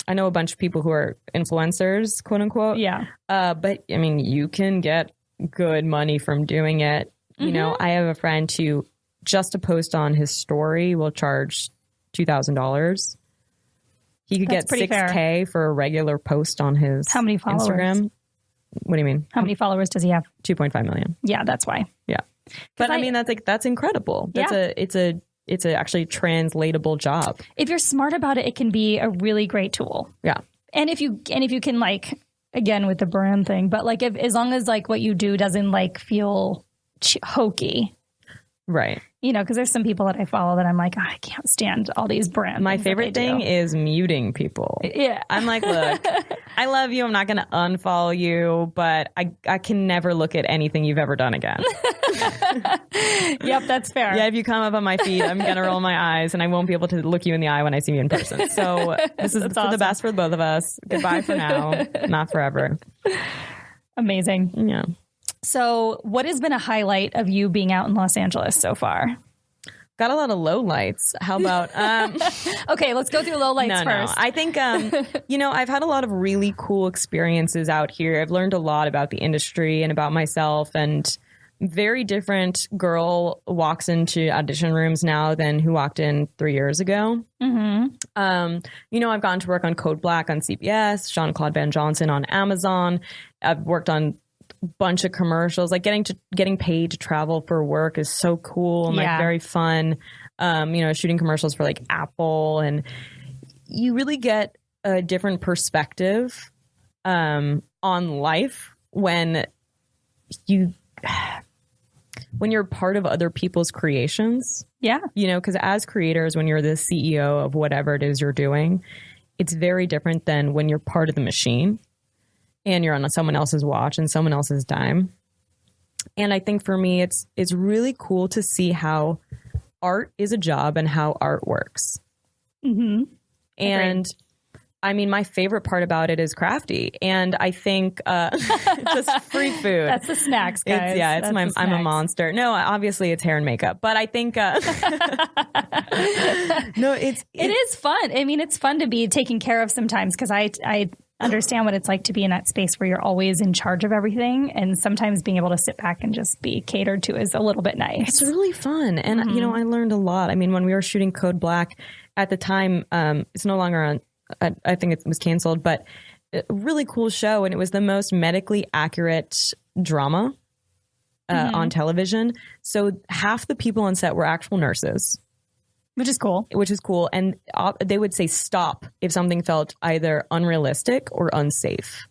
a bunch of people who are influencers, quote unquote. Yeah. But I mean, you can get good money from doing it. I have a friend who just to post on his story will charge $2,000. He could get $6,000 for a regular post on his How many followers? Instagram. What do you mean? How many followers does he have? 2.5 million. Yeah, that's why. Yeah. But I mean, that's incredible. It's a actually translatable job. If you're smart about it, it can be a really great tool. Yeah. And if you can like again with the brand thing, but like as long as like what you do doesn't like feel hokey. Right. You know, because there's some people that I follow that I'm like, oh, I can't stand all these brands. My favorite thing is muting people. Yeah. I'm like, look, I love you. I'm not going to unfollow you, but I can never look at anything you've ever done again. Yep, that's fair. Yeah, if you come up on my feed, I'm going to roll my eyes and I won't be able to look you in the eye when I see you in person. So this is for awesome. the best for both of us. Goodbye for now. Not forever. Amazing. Yeah. So what has been a highlight of you being out in Los Angeles so far? Got a lot of lowlights. How about... Okay, let's go through lowlights first. I think, I've had a lot of really cool experiences out here. I've learned a lot about the industry and about myself, and very different girl walks into audition rooms now than who walked in 3 years ago. Mm-hmm. I've gotten to work on Code Black on CBS, Jean-Claude Van Johnson on Amazon. I've worked on bunch of commercials. Like getting paid to travel for work is so cool and like very fun. Shooting commercials for like Apple, and you really get a different perspective on life when you're part of other people's creations. Yeah. Because as creators, when you're the CEO of whatever it is you're doing, it's very different than when you're part of the machine and you're on someone else's watch and someone else's dime. And I think for me, it's really cool to see how art is a job and how art works. Mm-hmm. And I mean, my favorite part about it is crafty. And I think just free food. That's the snacks, guys. I'm a monster. No, obviously it's hair and makeup. But I think no, it is fun. I mean, it's fun to be taken care of sometimes, because I understand what it's like to be in that space where you're always in charge of everything, and sometimes being able to sit back and just be catered to is a little bit nice. It's really fun. And I learned a lot. I mean, when we were shooting Code Black at the time, it's no longer on, I think it was canceled, but a really cool show, and it was the most medically accurate drama on television. So half the people on set were actual nurses. Which is cool. And they would say stop if something felt either unrealistic or unsafe.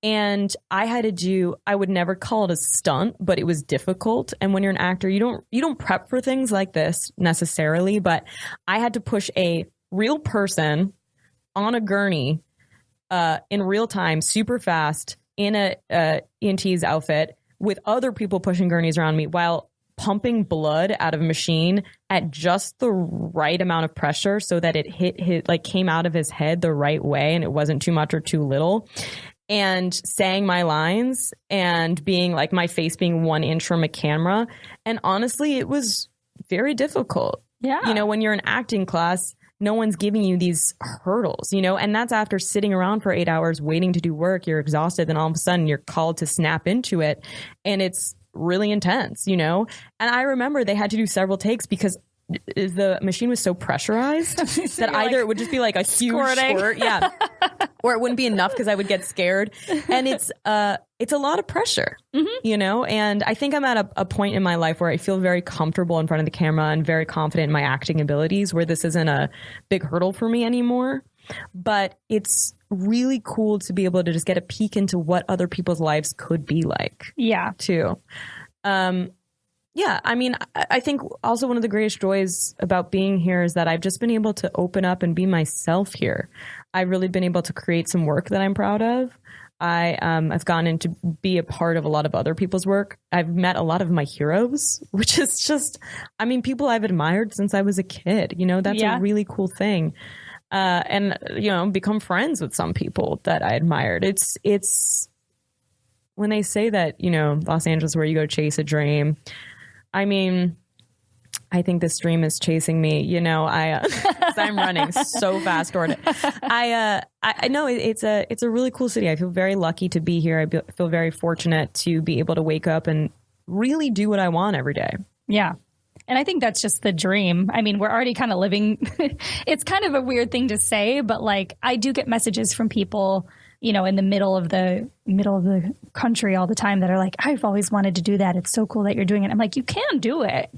And I would never call it a stunt, but it was difficult. And when you're an actor, you don't prep for things like this necessarily, but I had to push a real person on a gurney in real time, super fast, in a ENT's outfit with other people pushing gurneys around me while pumping blood out of a machine at just the right amount of pressure so that it came out of his head the right way and it wasn't too much or too little. And saying my lines and being like my face being 1 inch from a camera. And honestly, it was very difficult. Yeah. When you're in acting class, no one's giving you these hurdles, and that's after sitting around for 8 hours waiting to do work. You're exhausted. Then all of a sudden you're called to snap into it. And it's really intense, And I remember they had to do several takes because the machine was so pressurized that either it would just be like a huge squirt, or it wouldn't be enough because I would get scared. And it's a lot of pressure, And I think I'm at a point in my life where I feel very comfortable in front of the camera and very confident in my acting abilities, where this isn't a big hurdle for me anymore. But it's really cool to be able to just get a peek into what other people's lives could be like. Yeah. Too. I mean, I think also one of the greatest joys about being here is that I've just been able to open up and be myself here. I've really been able to create some work that I'm proud of. I've gone in to be a part of a lot of other people's work. I've met a lot of my heroes, which is just, I mean, people I've admired since I was a kid. That's a really cool thing. And become friends with some people that I admired. It's when they say that, Los Angeles is where you go chase a dream. I mean, I think this dream is chasing me, 'cause I'm running so fast toward it. I know it's a really cool city. I feel very lucky to be here. I feel very fortunate to be able to wake up and really do what I want every day. Yeah. And I think that's just the dream. I mean, we're already kind of living. It's kind of a weird thing to say, but like I do get messages from people, in the middle of the country all the time that are like, I've always wanted to do that. It's so cool that you're doing it. I'm like, you can do it.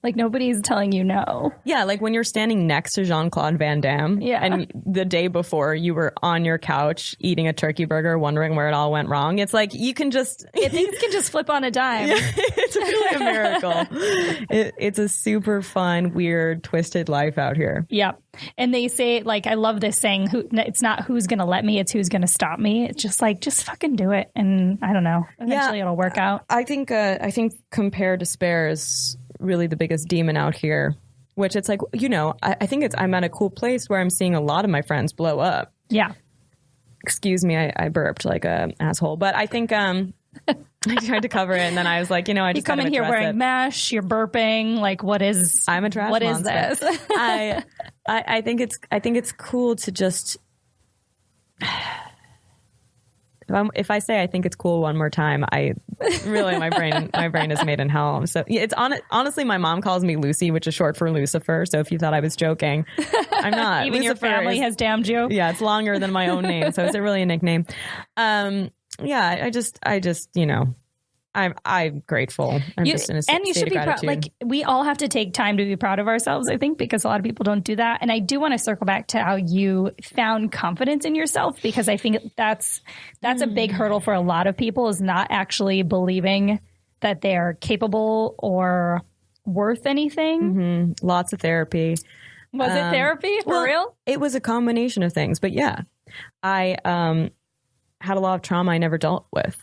Like nobody's telling you no. Yeah, like when you're standing next to Jean-Claude Van Damme and the day before you were on your couch eating a turkey burger wondering where it all went wrong. It's like you can just... Things can just flip on a dime. Yeah, it's really a miracle. It's a super fun, weird, twisted life out here. Yeah. And they say, like, I love this saying, it's not who's going to let me, it's who's going to stop me. It's just like, just fucking do it. And I don't know. Eventually it'll work out. I think compare despair is really the biggest demon out here, which it's like, you know, I think I'm at a cool place where I'm seeing a lot of my friends blow up. Yeah. Excuse me, I burped like a asshole, but I think I tried to cover it, and then I was like, you know, I just come in here wearing mesh, you're burping, like I'm a trash monster. What is this? I think it's cool to just if I say I think it's cool one more time, my brain is made in hell. So it's honestly, my mom calls me Lucy, which is short for Lucifer. So if you thought I was joking, I'm not. Even Lucifer your family has damned you. Yeah, it's longer than my own name, so is it really a nickname? Yeah, I just you know, I'm grateful. I'm just in a state and you should of be proud. Like we all have to take time to be proud of ourselves, I think, because a lot of people don't do that. And I do want to circle back to how you found confidence in yourself, because I think that's a big hurdle for a lot of people, is not actually believing that they're capable or worth anything. Mm-hmm. Lots of therapy. Was it therapy for real? It was a combination of things, but yeah, I had a lot of trauma I never dealt with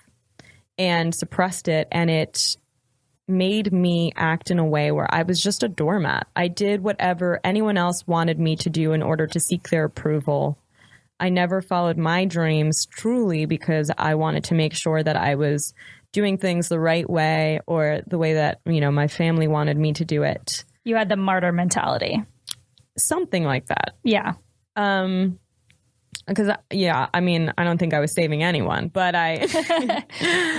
and suppressed it, and it made me act in a way where I was just a doormat. I did whatever anyone else wanted me to do in order to seek their approval. I never followed my dreams truly because I wanted to make sure that I was doing things the right way, or the way that, you know, my family wanted me to do it. You had the martyr mentality. Something like that. Yeah. Because, yeah, I mean, I don't think I was saving anyone, but I...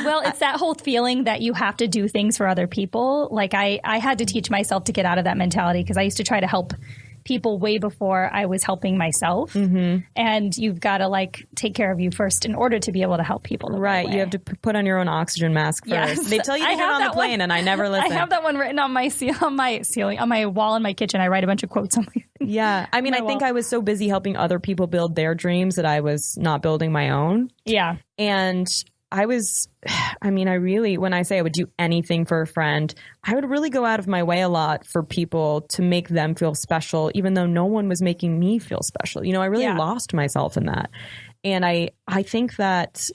Well, it's that whole feeling that you have to do things for other people. Like, I had to teach myself to get out of that mentality, because I used to try to help people way before I was helping myself. Mm-hmm. And you've got to, like, take care of you first in order to be able to help people. Right. You have to put on your own oxygen mask first. Yes. They tell you to get on the plane, and I never listen. I have that one written on my ceiling, on my wall in my kitchen. I write a bunch of quotes on my... Yeah. I mean, I think I was so busy helping other people build their dreams that I was not building my own. Yeah. And when I say I would do anything for a friend, I would really go out of my way a lot for people to make them feel special, even though no one was making me feel special. You know, I really lost myself in that. And I think that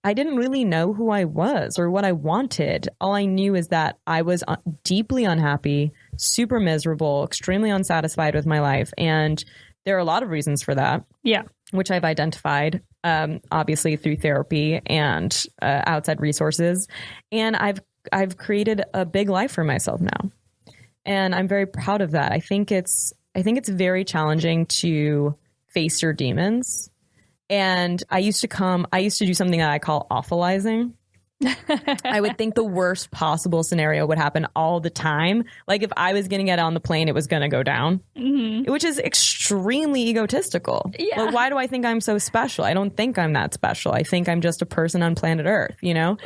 I didn't really know who I was or what I wanted. All I knew is that I was deeply unhappy, super miserable, extremely unsatisfied with my life. And there are a lot of reasons for that. Yeah. Which I've identified, obviously through therapy and outside resources. And I've created a big life for myself now. And I'm very proud of that. I think it's very challenging to face your demons. And I used to do something that I call awfulizing. I would think the worst possible scenario would happen all the time. Like if I was going to get on the plane, it was going to go down, which is extremely egotistical. Yeah. Like, why do I think I'm so special? I don't think I'm that special. I think I'm just a person on planet Earth, you know?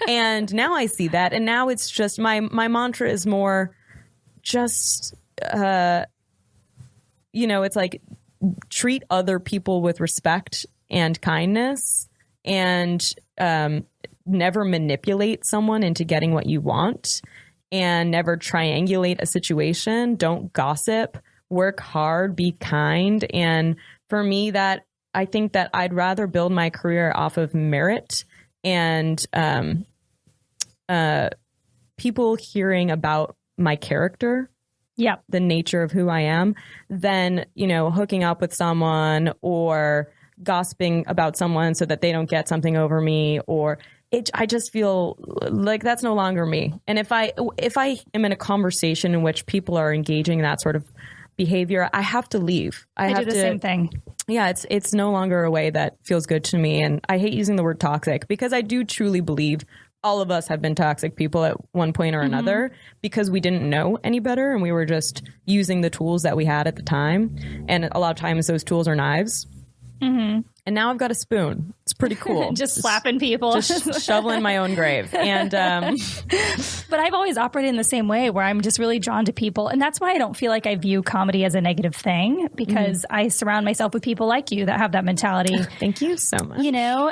And now I see that. And now it's just my mantra is more just, you know, it's like treat other people with respect and kindness, and never manipulate someone into getting what you want, and never triangulate a situation. Don't gossip, work hard, be kind. And for me, that I think that I'd rather build my career off of merit and people hearing about my character, the nature of who I am, than, you know, hooking up with someone or gossiping about someone so that they don't get something over me, or I just feel like that's no longer me. And if I am in a conversation in which people are engaging in that sort of behavior, I have to leave. I do the same thing. Yeah, it's no longer a way that feels good to me. And I hate using the word toxic, because I do truly believe all of us have been toxic people at one point or another, because we didn't know any better and we were just using the tools that we had at the time. And a lot of times those tools are knives. And now I've got a spoon. It's pretty cool. Just slapping people. Just shoveling my own grave. And but I've always operated in the same way where I'm just really drawn to people. And that's why I don't feel like I view comedy as a negative thing, because I surround myself with people like you that have that mentality. Thank you so much. You know,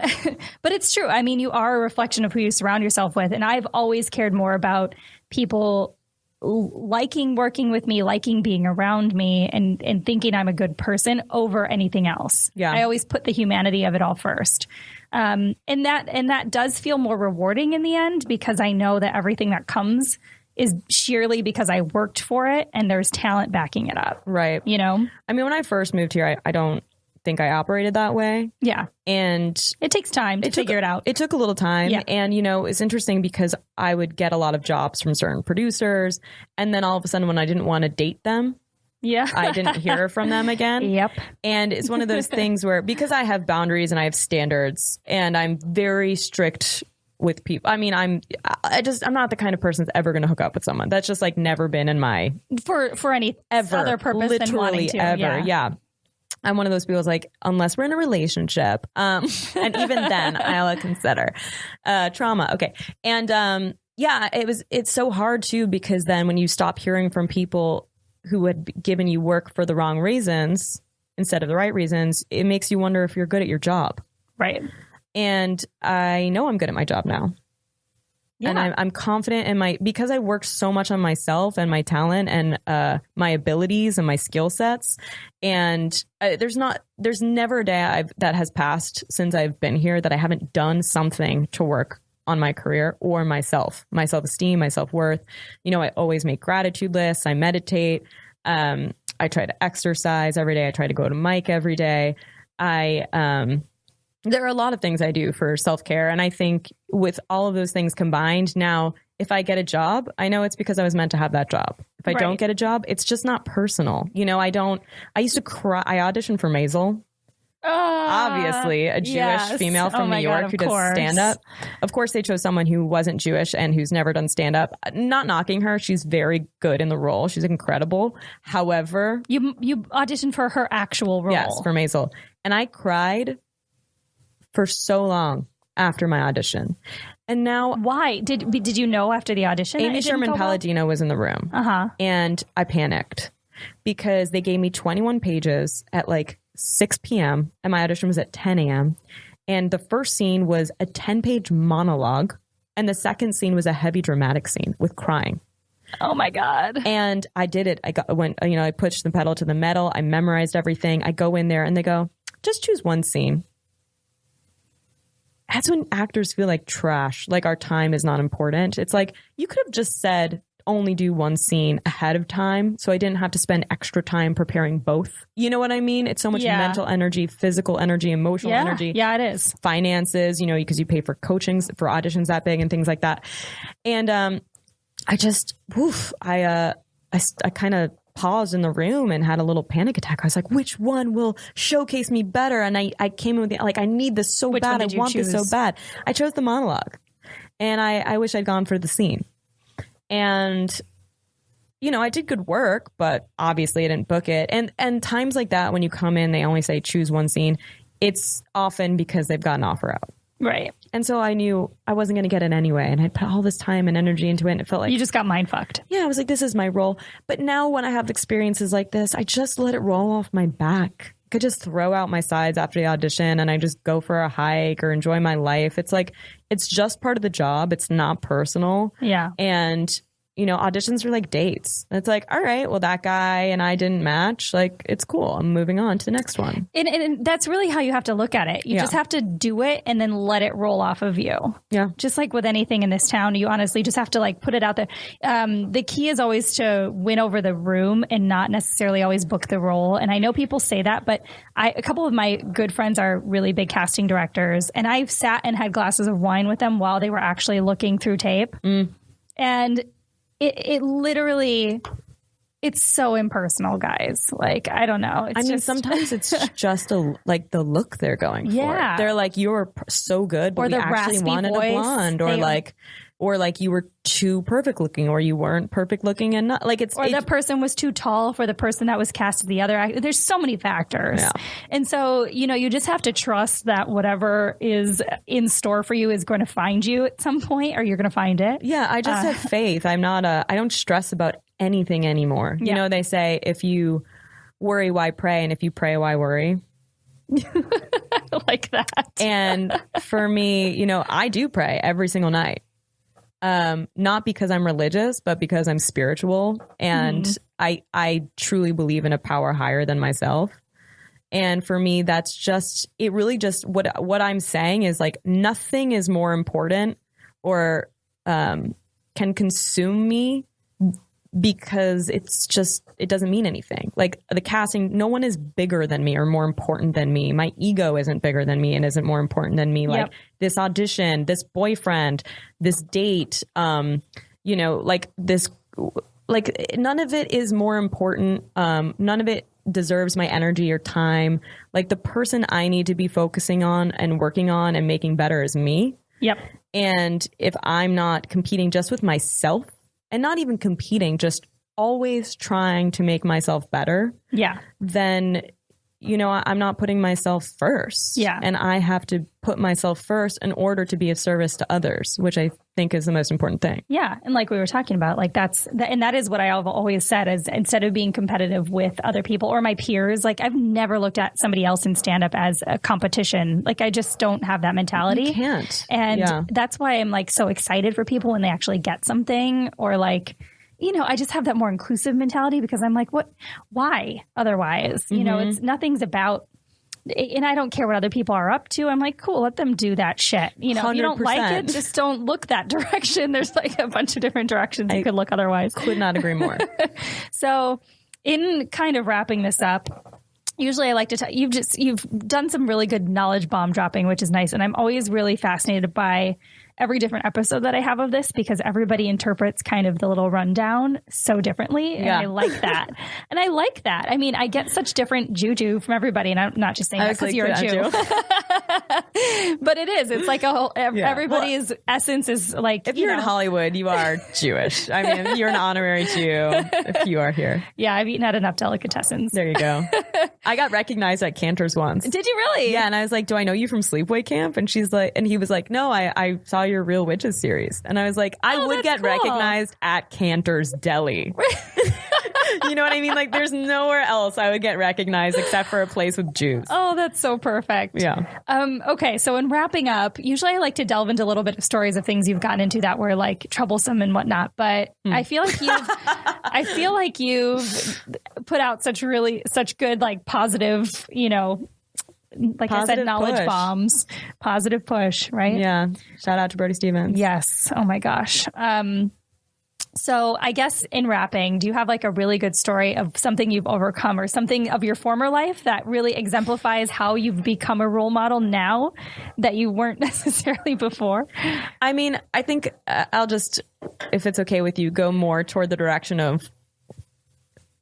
but it's true. I mean, you are a reflection of who you surround yourself with. And I've always cared more about people liking working with me, liking being around me, and thinking I'm a good person over anything else. Yeah. I always put the humanity of it all first. And that does feel more rewarding in the end, because I know that everything that comes is sheerly because I worked for it and there's talent backing it up. Right. You know? I mean, when I first moved here, I don't think I operated that way. Yeah. And it takes time to figure it out. It took a little time. Yeah. And, you know, it's interesting because I would get a lot of jobs from certain producers. And then all of a sudden, when I didn't want to date them, I didn't hear from them again. Yep. And it's one of those things where, because I have boundaries and I have standards and I'm very strict with people. I mean, I'm not the kind of person that's ever going to hook up with someone. That's just like never been in my for any other purpose than wanting to. Ever. Yeah. I'm one of those people who's like, unless we're in a relationship, and even then I'll consider trauma. Okay. And it's so hard too, because then when you stop hearing from people who had given you work for the wrong reasons instead of the right reasons, it makes you wonder if you're good at your job. Right. And I know I'm good at my job now. Yeah. And I'm confident in because I worked so much on myself and my talent and my abilities and my skill sets. And there's never a day that has passed since I've been here that I haven't done something to work on my career or my self-esteem, my self-worth. You know, I always make gratitude lists. I meditate. I try to exercise every day. I try to go to Mike every day. There are a lot of things I do for self-care. And I think with all of those things combined, now, if I get a job, I know it's because I was meant to have that job. If I don't get a job, it's just not personal. You know, I used to cry. I auditioned for Maisel. Obviously, a Jewish female from New York who does stand-up. Of course, they chose someone who wasn't Jewish and who's never done stand-up. Not knocking her. She's very good in the role. She's incredible. However... You auditioned for her actual role. Yes, for Maisel. And I cried for so long after my audition. And now... Why? Did you know after the audition? Amy Sherman Palladino was in the room. And I panicked because they gave me 21 pages at like 6 p.m. and my audition was at 10 a.m. And the first scene was a 10-page monologue. And the second scene was a heavy dramatic scene with crying. Oh my God. And I did it. I pushed the pedal to the metal. I memorized everything. I go in there and they go, just choose one scene. That's when actors feel like trash, like our time is not important. It's like, you could have just said, only do one scene ahead of time, so I didn't have to spend extra time preparing both. You know what I mean? It's so much mental energy, physical energy, emotional energy. Yeah, it is. Finances, you know, because you pay for coachings, for auditions that big and things like that. And I kind of paused in the room and had a little panic attack. I was like, which one will showcase me better? And I came in with I need this so bad. I want this so bad. I chose the monologue. And I wish I'd gone for the scene. And, you know, I did good work, but obviously I didn't book it. And times like that, when you come in, they only say choose one scene. It's often because they've got an offer out. Right. And so I knew I wasn't going to get it anyway. And I'd put all this time and energy into it. And it felt like... You just got mind fucked. Yeah, I was like, this is my role. But now when I have experiences like this, I just let it roll off my back. I could just throw out my sides after the audition and I just go for a hike or enjoy my life. It's like, it's just part of the job. It's not personal. Yeah. And... you know, auditions are like dates. It's like, all right, well, that guy and I didn't match. Like, it's cool. I'm moving on to the next one. And that's really how you have to look at it. You just have to do it and then let it roll off of you. Yeah. Just like with anything in this town, you honestly just have to like put it out there. The key is always to win over the room and not necessarily always book the role. And I know people say that, but a couple of my good friends are really big casting directors. And I've sat and had glasses of wine with them while they were actually looking through tape. And it literally, it's so impersonal, guys. Like, I don't know. I mean, sometimes it's just the look they're going for. They're like, you're so good, but we actually wanted voice, a blonde, or like you were too perfect looking, or you weren't perfect looking, and not like the person was too tall for the person that was cast as the other actor. There's so many factors. Yeah. And so, you just have to trust that whatever is in store for you is going to find you at some point, or you're going to find it. Yeah. I just have faith. I don't stress about anything anymore. You know, they say, if you worry, why pray? And if you pray, why worry? I like that. And for me, I do pray every single night. Not because I'm religious, but because I'm spiritual, and I truly believe in a power higher than myself. And for me, that's just, it really just, what I'm saying is like, nothing is more important or can consume me, because it's just, it doesn't mean anything. Like the casting, no one is bigger than me or more important than me. My ego isn't bigger than me and isn't more important than me. Like this audition, this boyfriend, this date, like this, like none of it is more important. None of it deserves my energy or time. Like the person I need to be focusing on and working on and making better is me. Yep. And if I'm not competing just with myself, and not even competing, just always trying to make myself better, then, I'm not putting myself first. Yeah. And I have to put myself first in order to be of service to others, which I think is the most important thing. Yeah. And like we were talking about, like that is what I've always said, is instead of being competitive with other people or my peers, like I've never looked at somebody else in stand up as a competition. Like I just don't have that mentality. You can't. And that's why I'm like so excited for people when they actually get something, or like, I just have that more inclusive mentality, because I'm like, why otherwise? It's nothing's about, and I don't care what other people are up to. I'm like, cool, let them do that shit. If you don't like it, just don't look that direction. There's like a bunch of different directions you could look otherwise. Could not agree more. So in kind of wrapping this up, usually I like to tell you've done some really good knowledge bomb dropping, which is nice. And I'm always really fascinated by every different episode that I have of this, because everybody interprets kind of the little rundown so differently. And I like that. And I like that. I mean, I get such different juju from everybody. And I'm not just saying that because you're a Jew. But it is. It's like a whole, everybody's essence is like, if you're in Hollywood, you are Jewish. I mean, you're an honorary Jew if you are here. Yeah, I've eaten at enough delicatessens. There you go. I got recognized at Cantor's once. Did you really? Yeah. And I was like, do I know you from Sleepaway Camp? And she's like, and he was like, no, I saw your Real Witches series. And I was like, I would get recognized at Cantor's Deli. You know what I mean? Like there's nowhere else I would get recognized except for a place with Jews. Oh, that's so perfect. Yeah. Okay. So in wrapping up, usually I like to delve into a little bit of stories of things you've gotten into that were like troublesome and whatnot. But I feel like you've put out such good, like positive, like positive I said, knowledge bombs, positive push, right? Yeah. Shout out to Brody Stevens. Yes. Oh my gosh. So I guess in wrapping, do you have like a really good story of something you've overcome or something of your former life that really exemplifies how you've become a role model now that you weren't necessarily before? I mean, I think I'll just, if it's okay with you, go more toward the direction of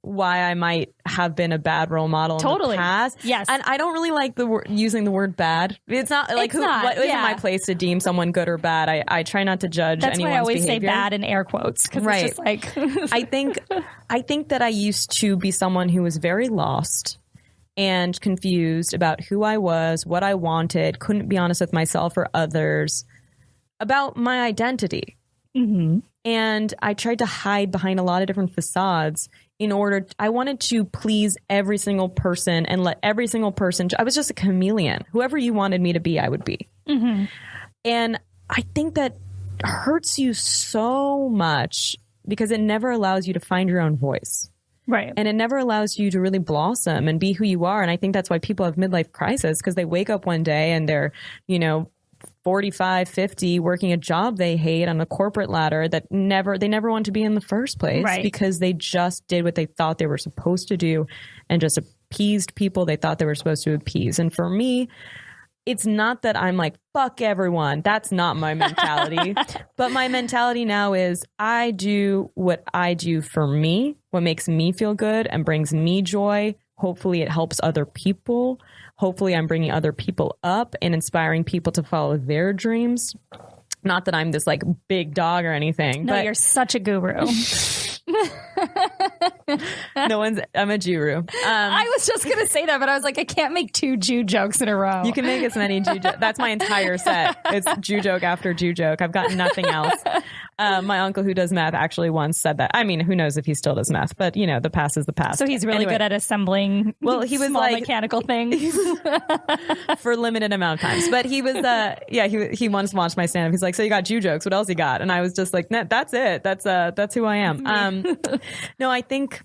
why I might have been a bad role model in the past. Yes. And I don't really like using the word bad. It's not like what isn't my place to deem someone good or bad. I try not to judge anyone's behavior. That's why I always say bad in air quotes, because it's just like I think that I used to be someone who was very lost and confused about who I was, what I wanted, couldn't be honest with myself or others about my identity. Mm-hmm. And I tried to hide behind a lot of different facades I wanted to please every single person and let every single person, I was just a chameleon. Whoever you wanted me to be, I would be. Mm-hmm. And I think that hurts you so much because it never allows you to find your own voice. Right. And it never allows you to really blossom and be who you are. And I think that's why people have midlife crisis, because they wake up one day and they're, 45, 50, working a job they hate on a corporate ladder that they never want to be in the first place, because they just did what they thought they were supposed to do and just appeased people they thought they were supposed to appease. And for me, it's not that I'm like, fuck everyone. That's not my mentality. But my mentality now is I do what I do for me, what makes me feel good and brings me joy. Hopefully it helps other people. Hopefully I'm bringing other people up and inspiring people to follow their dreams. Not that I'm this like big dog or anything. No, but you're such a guru. I'm a Jew. I was just going to say that, but I was like, I can't make 2 Jew jokes in a row. You can make as many Jew jokes. That's my entire set. It's Jew joke after Jew joke. I've got nothing else. My uncle who does math actually once said that. I mean, who knows if he still does math, but you know, the past is the past. So he's really good at assembling he was small like, mechanical things for a limited amount of times. But he was, he once watched my stand up. He's like, so you got Jew jokes. What else you got? And I was just like, nah, that's it. That's who I am. No, I think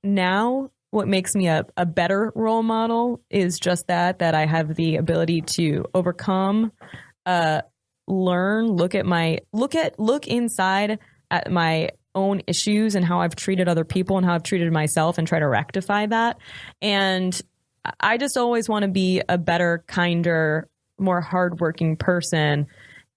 now what makes me a better role model is just that I have the ability to overcome, learn, look inside at my own issues and how I've treated other people and how I've treated myself and try to rectify that. And I just always want to be a better, kinder, more hardworking person.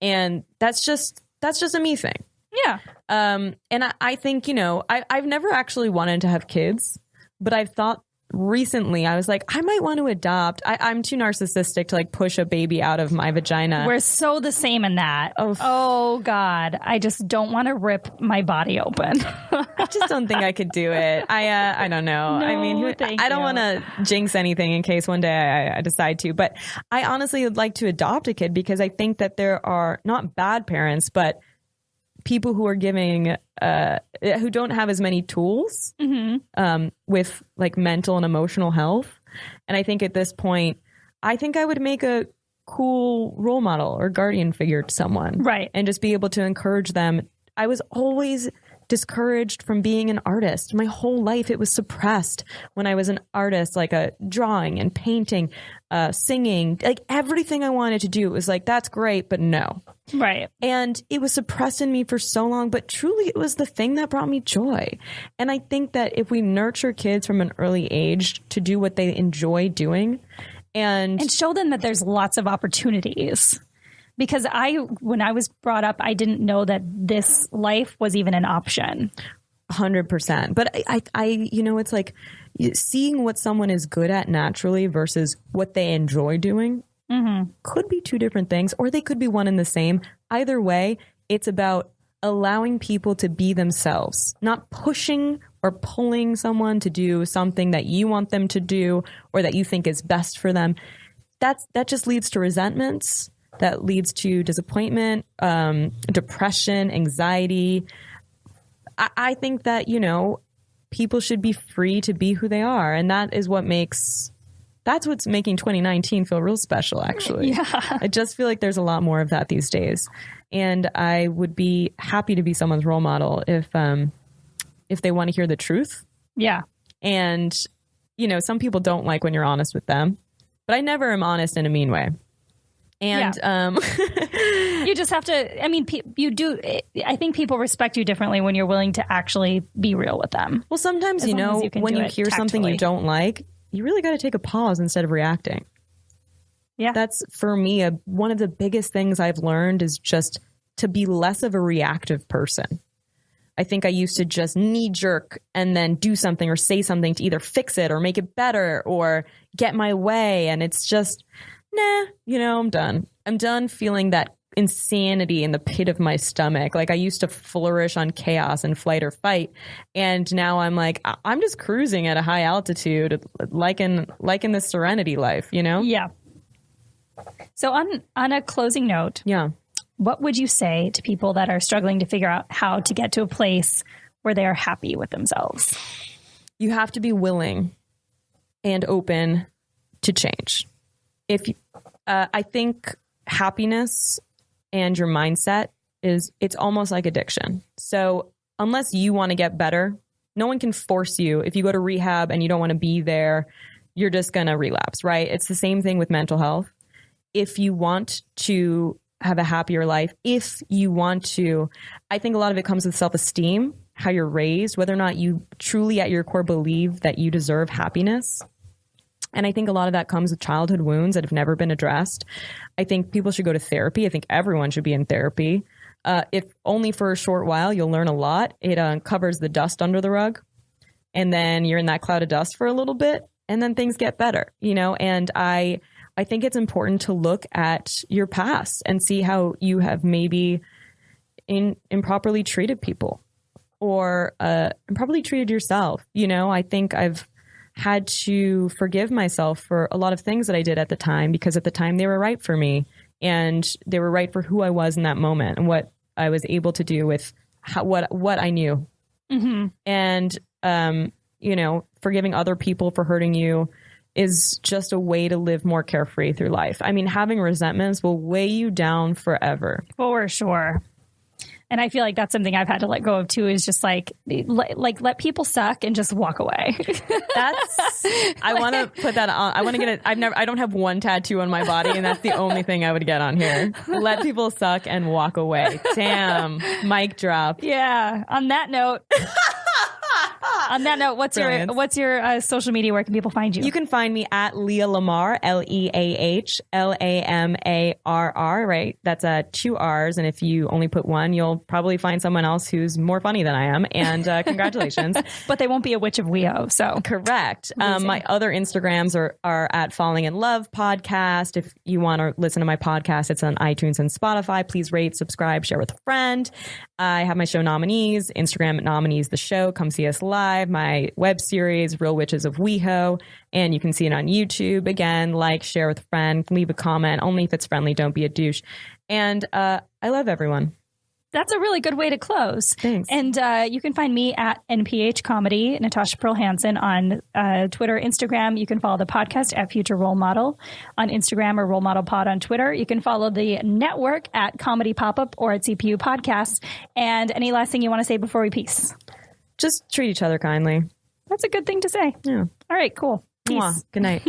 And that's just a me thing. Yeah. And I think, you know, I've never actually wanted to have kids, but I've thought recently, I was like, I might want to adopt. I'm too narcissistic to like push a baby out of my vagina. We're so the same in that. Oh God. I just don't want to rip my body open. I just don't think I could do it. I don't know. No, I mean, I don't want to jinx anything in case one day I decide to, but I honestly would like to adopt a kid because I think that there are not bad parents, but people who are giving, who don't have as many tools with like mental and emotional health. And I think at this point, I think I would make a cool role model or guardian figure to someone. Right. And just be able to encourage them. I was always discouraged from being an artist. My whole life, it was suppressed when I was an artist, like drawing and painting, singing, like everything I wanted to do. It was like, that's great, but no. Right. And it was suppressed in me for so long, but truly it was the thing that brought me joy. And I think that if we nurture kids from an early age to do what they enjoy doing and show them that there's lots of opportunities. Because when I was brought up, I didn't know that this life was even an option. 100%. But I you know, it's like seeing what someone is good at naturally versus what they enjoy doing could be 2 different things, or they could be one and the same. Either way, it's about allowing people to be themselves, not pushing or pulling someone to do something that you want them to do or that you think is best for them. That just leads to resentments. That leads to disappointment, depression, anxiety. I think that, you know, people should be free to be who they are. And that's what's making 2019 feel real special, actually. Yeah. I just feel like there's a lot more of that these days. And I would be happy to be someone's role model if they want to hear the truth. Yeah. And, you know, some people don't like when you're honest with them, but I never am honest in a mean way. And you just have to, I mean, you do. I think people respect you differently when you're willing to actually be real with them. Well, sometimes, you know, when you hear something you don't like, you really got to take a pause instead of reacting. Yeah. That's, for me, one of the biggest things I've learned is just to be less of a reactive person. I think I used to just knee jerk and then do something or say something to either fix it or make it better or get my way. And it's just, nah, you know, I'm done. I'm done feeling that insanity in the pit of my stomach. Like I used to flourish on chaos and flight or fight. And now I'm like, I'm just cruising at a high altitude, like in the serenity life, you know? Yeah. So on a closing note. Yeah. What would you say to people that are struggling to figure out how to get to a place where they are happy with themselves? You have to be willing and open to change. I think happiness and your mindset it's almost like addiction. So unless you want to get better, no one can force you. If you go to rehab and you don't want to be there, you're just going to relapse, right? It's the same thing with mental health. If you want to have a happier life, if you want to, I think a lot of it comes with self-esteem, how you're raised, whether or not you truly at your core believe that you deserve happiness. And I think a lot of that comes with childhood wounds that have never been addressed. I think people should go to therapy. I think everyone should be in therapy. If only for a short while, you'll learn a lot. It uncovers the dust under the rug. And then you're in that cloud of dust for a little bit. And then things get better, you know? And I think it's important to look at your past and see how you have maybe improperly treated people or improperly treated yourself. You know, I think I've had to forgive myself for a lot of things that I did at the time, because at the time they were right for me and they were right for who I was in that moment and what I was able to do with what I knew. Mm-hmm. And, you know, forgiving other people for hurting you is just a way to live more carefree through life. I mean, having resentments will weigh you down forever. For sure. And I feel like that's something I've had to let go of too, is just like let people suck and just walk away. I want to put that on. I want to get it. I don't have one tattoo on my body, and that's the only thing I would get on here. Let people suck and walk away. Damn. Mic drop. Yeah. On that note. What's your social media? Where can people find you? You can find me at Leah Lamarr, LeahLamarr, right? That's 2 R's. And if you only put one, you'll probably find someone else who's more funny than I am. And congratulations. But they won't be a witch of WeHo. So correct. My other Instagrams are at Falling in Love Podcast. If you want to listen to my podcast, it's on iTunes and Spotify. Please rate, subscribe, share with a friend. I have my show Nominees, Instagram at Nominees the Show. Come see us live. My web series, Real Witches of WeHo. And you can see it on YouTube. Again, like, share with a friend, leave a comment. Only if it's friendly. Don't be a douche. And I love everyone. That's a really good way to close. Thanks. And you can find me at NPH Comedy, Natasha Pearl Hansen, on Twitter, Instagram. You can follow the podcast at Future Role Model on Instagram, or Role Model Pod on Twitter. You can follow the network at Comedy Pop-Up or at CPU Podcast. And any last thing you want to say before we peace? Just treat each other kindly. That's a good thing to say. Yeah. All right, cool. Peace. Mwah. Good night.